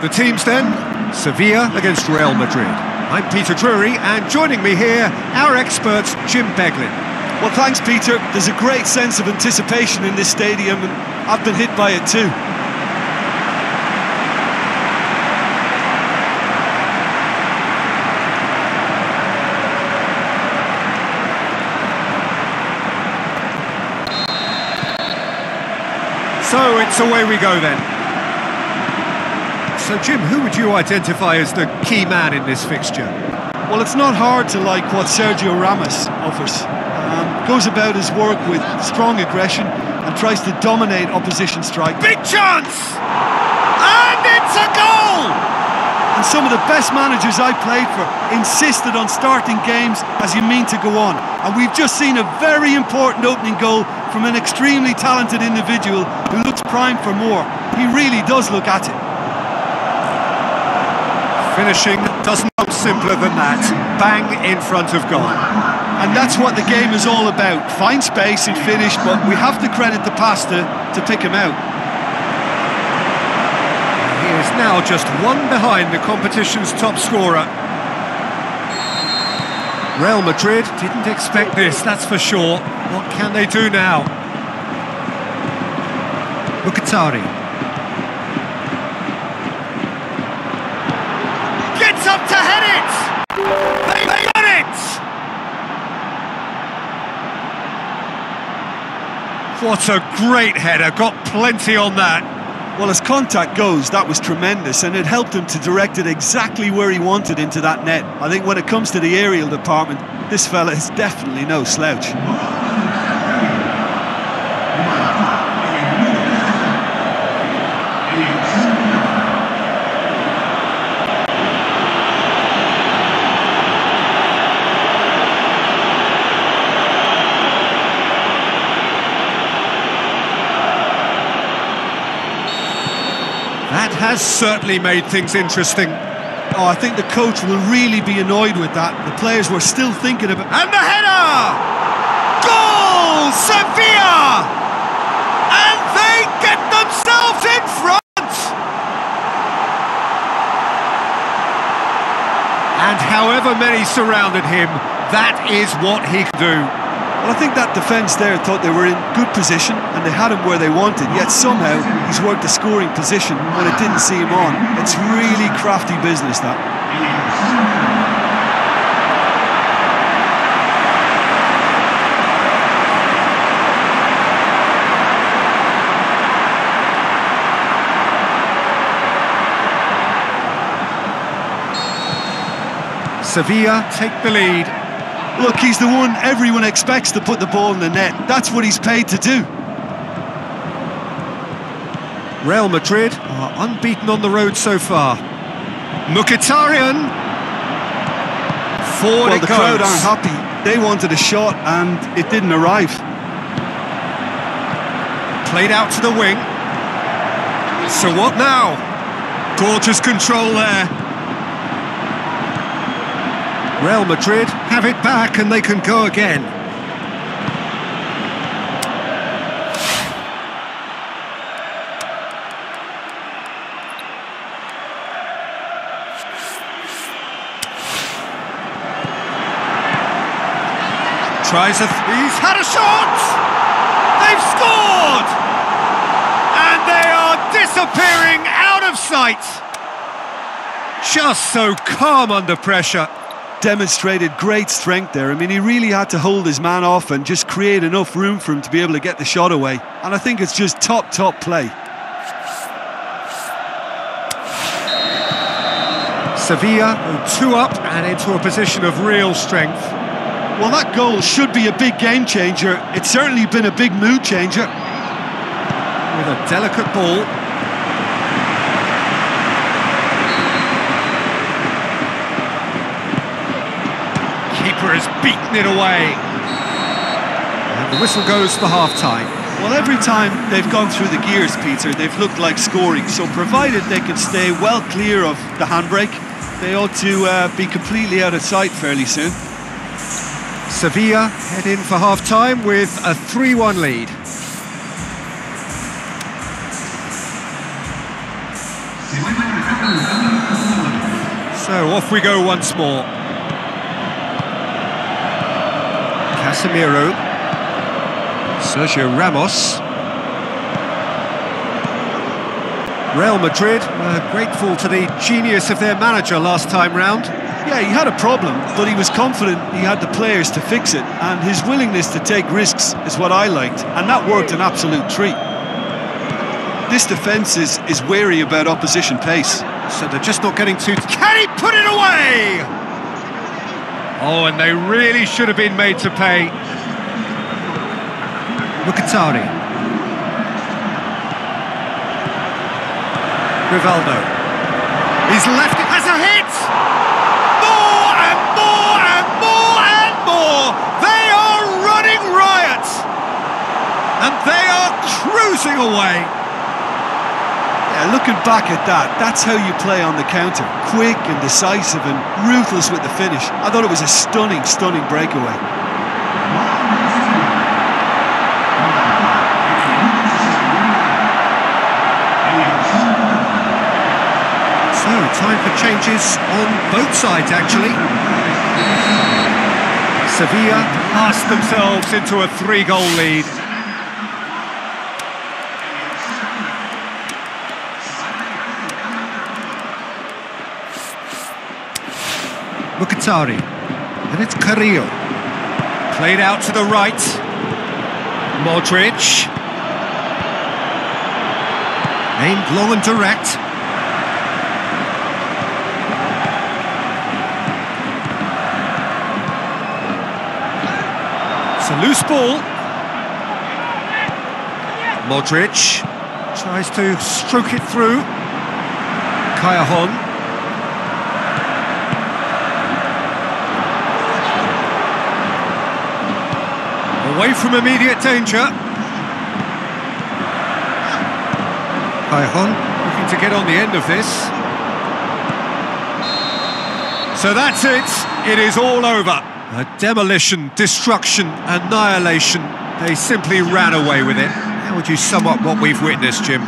The teams then, Sevilla against Real Madrid. I'm Peter Drury, and joining me here, our expert Jim Beglin. Well, thanks, Peter. There's a great sense of anticipation in this stadium, and I've been hit by it too. So it's away we go then. So Jim, who would you identify as the key man in this fixture? Well, it's not hard to like what Sergio Ramos offers. Goes about his work with strong aggression and tries to dominate opposition strike. Big chance! And it's a goal! And some of the best managers I played for insisted on starting games as you mean to go on. And we've just seen a very important opening goal from an extremely talented individual who looks primed for more. He really does look at it. Finishing doesn't look simpler than that. Bang in front of goal. And that's what the game is all about. Find space and finish, but we have to credit the Pasta to pick him out. He is now just one behind the competition's top scorer. Real Madrid didn't expect this, that's for sure. What can they do now? Mkhitaryan gets up to head it! They got it! What a great header, got plenty on that. Well, as contact goes, that was tremendous, and it helped him to direct it exactly where he wanted into that net. I think when it comes to the aerial department, this fella is definitely no slouch. That has certainly made things interesting. Oh, I think the coach will really be annoyed with that. The players were still thinking about... And the header! Goal! Sevilla! And they get themselves in front! And however many surrounded him, that is what he can do. Well, I think that defence there thought they were in good position and they had him where they wanted, yet somehow he's worked a scoring position when it didn't see him on. It's really crafty business, that. Sevilla take the lead. Look, he's the one everyone expects to put the ball in the net. That's what he's paid to do. Real Madrid are unbeaten on the road so far. Mkhitaryan. Forward Well, it the goes. crowd aren't happy. They wanted a shot and it didn't arrive. Played out to the wing. So what now? Gorgeous control there. Real Madrid have it back and they can go again. He's had a shot! They've scored! And they are disappearing out of sight! Just so calm under pressure. Demonstrated great strength there. I mean, he really had to hold his man off and just create enough room for him to be able to get the shot away. And I think it's just top play. Sevilla go 2 up and into a position of real strength. Well, that goal should be a big game changer. It's certainly been a big mood changer. With a delicate ball. Keeper has beaten it away. And the whistle goes for half-time. Well, every time they've gone through the gears, Peter, they've looked like scoring. So provided they can stay well clear of the handbrake, they ought to be completely out of sight fairly soon. Sevilla head in for half-time with a 3-1 lead. So off we go once more. Casemiro, Sergio Ramos. Real Madrid were grateful to the genius of their manager last time round. Yeah, he had a problem, but he was confident he had the players to fix it, and his willingness to take risks is what I liked, and that worked an absolute treat. This defence is wary about opposition pace. So they're just not getting too... Can he put it away? Oh, and they really should have been made to pay. Mkhitaryan. Rivaldo. He's left it as a hit! More and more and more and more! They are running riot! And they are cruising away! Yeah, looking back at that, that's how you play on the counter. Quick and decisive and ruthless with the finish. I thought it was a stunning, stunning breakaway. So, time for changes on both sides, actually. Sevilla passed themselves into a 3-goal lead. Mkhitaryan, and it's Carrillo. Played out to the right. Modric. Aimed long and direct. It's a loose ball. Modric tries to stroke it through. Callejon. Away from immediate danger. Callejon looking to get on the end of this. So that's it. It is all over. A demolition, destruction, annihilation. They simply ran away with it. How would you sum up what we've witnessed, Jim?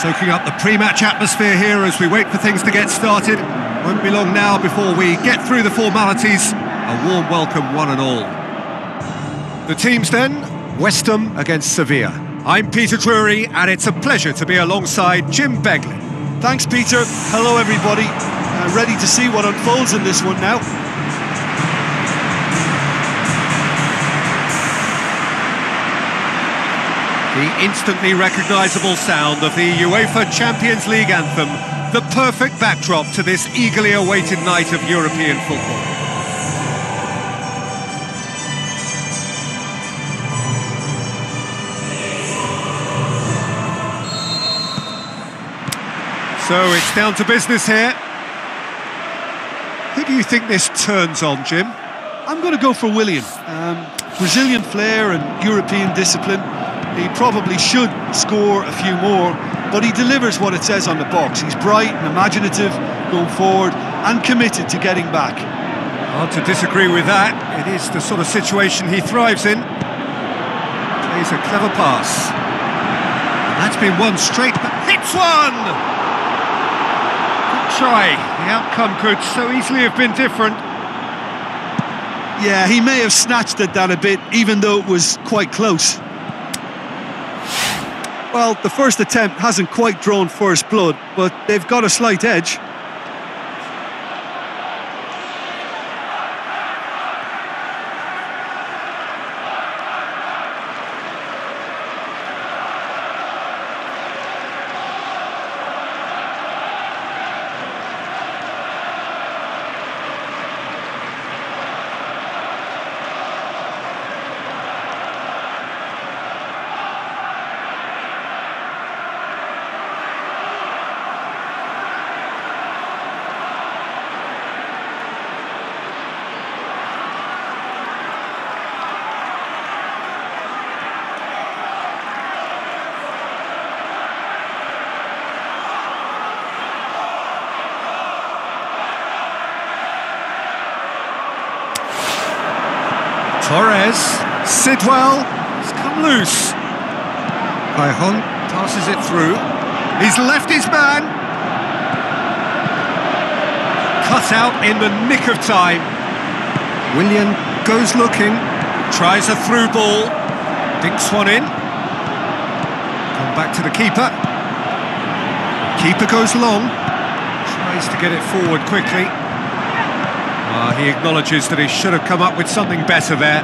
Soaking up the pre-match atmosphere here as we wait for things to get started. Won't be long now before we get through the formalities. A warm welcome, one and all. The teams then, West Ham against Sevilla. I'm Peter Drury, and it's a pleasure to be alongside Jim Beglin. Thanks, Peter. Hello, everybody. Ready to see what unfolds in this one now. The instantly recognisable sound of the UEFA Champions League anthem, the perfect backdrop to this eagerly awaited night of European football. So it's down to business here. Who do you think this turns on, Jim? I'm going to go for Willian. Brazilian flair and European discipline. He probably should score a few more, but he delivers what it says on the box. He's bright and imaginative, going forward, and committed to getting back. Hard to disagree with that. It is the sort of situation he thrives in. Plays a clever pass. And that's been one straight, but hits one! Good try. The outcome could so easily have been different. Yeah, he may have snatched at that a bit, even though it was quite close. Well, the first attempt hasn't quite drawn first blood, but they've got a slight edge. Torres, Sidwell, has come loose. Cajon passes it through. He's left his man. Cut out in the nick of time. Willian goes looking, tries a through ball, dinks one in. Come back to the keeper. Keeper goes long, tries to get it forward quickly. He acknowledges that he should have come up with something better there.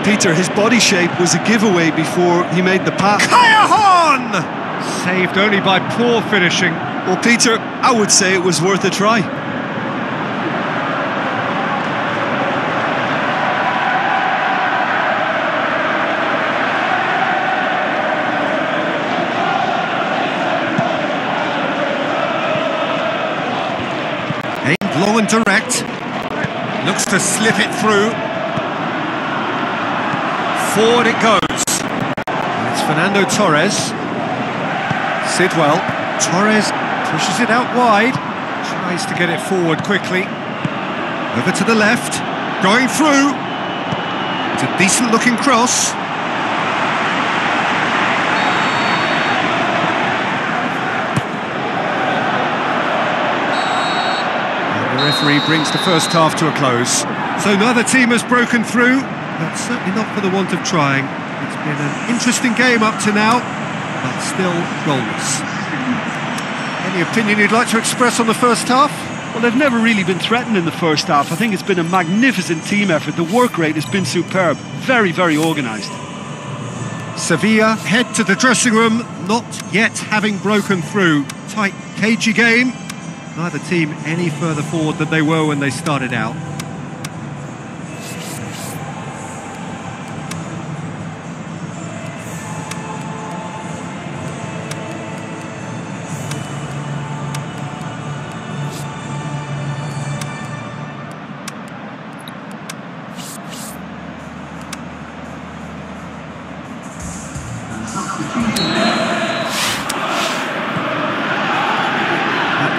Peter, his body shape was a giveaway before he made the pass. Cajon! Saved only by poor finishing. Well, Peter, I would say it was worth a try. Aimed long and direct. Looks to slip it through. Forward it goes. And it's Fernando Torres. Sidwell. Torres pushes it out wide. Tries to get it forward quickly. Over to the left. Going through. It's a decent looking cross. The referee brings the first half to a close. So neither team has broken through, but certainly not for the want of trying. It's been an interesting game up to now, but still goalless. Any opinion you'd like to express on the first half? Well, they've never really been threatened in the first half. I think it's been a magnificent team effort. The work rate has been superb. Very, very organised. Sevilla head to the dressing room, not yet having broken through. Tight, cagey game. Neither team any further forward than they were when they started out.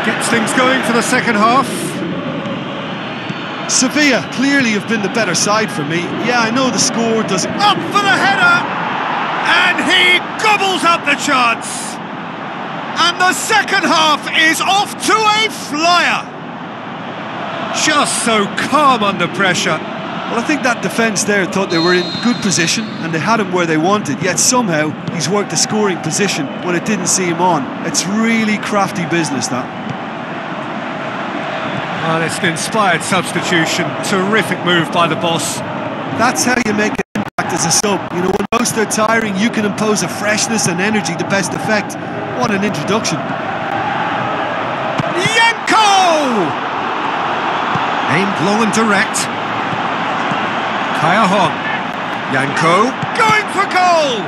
Gets things going for the second half. Sevilla clearly have been the better side for me. Yeah, I know the score doesn't... Up for the header! And he gobbles up the chance! And the second half is off to a flyer. Just so calm under pressure. Well, I think that defence there thought they were in good position and they had him where they wanted, yet somehow he's worked a scoring position when it didn't see him on. It's really crafty business, that. Well, it's an inspired substitution. Terrific move by the boss. That's how you make an impact as a sub. You know, when most are tiring, you can impose a freshness and energy to best effect. What an introduction. Yanko! Aimed low and direct. Kaya Hong. Yanko going for goal!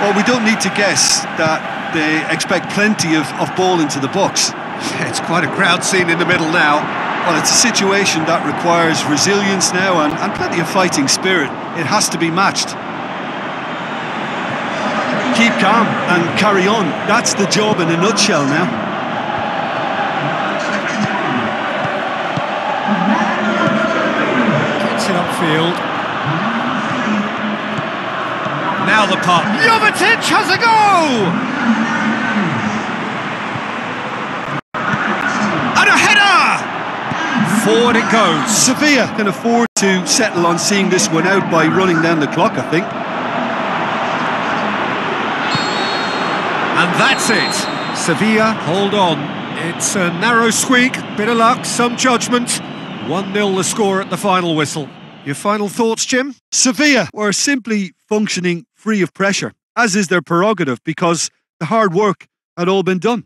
Well, we don't need to guess that they expect plenty of ball into the box. It's quite a crowd scene in the middle now. Well, it's a situation that requires resilience now and plenty of fighting spirit. It has to be matched. Keep calm and carry on. That's the job in a nutshell now. Gets it upfield. Now the pop. Jovetic has a go! And a header! Forward it goes. Sevilla can afford to settle on seeing this one out by running down the clock, I think. And that's it. Sevilla hold on. It's a narrow squeak, bit of luck, some judgment. 1-0 the score at the final whistle. Your final thoughts, Jim? Sevilla were simply functioning free of pressure, as is their prerogative, because the hard work had all been done.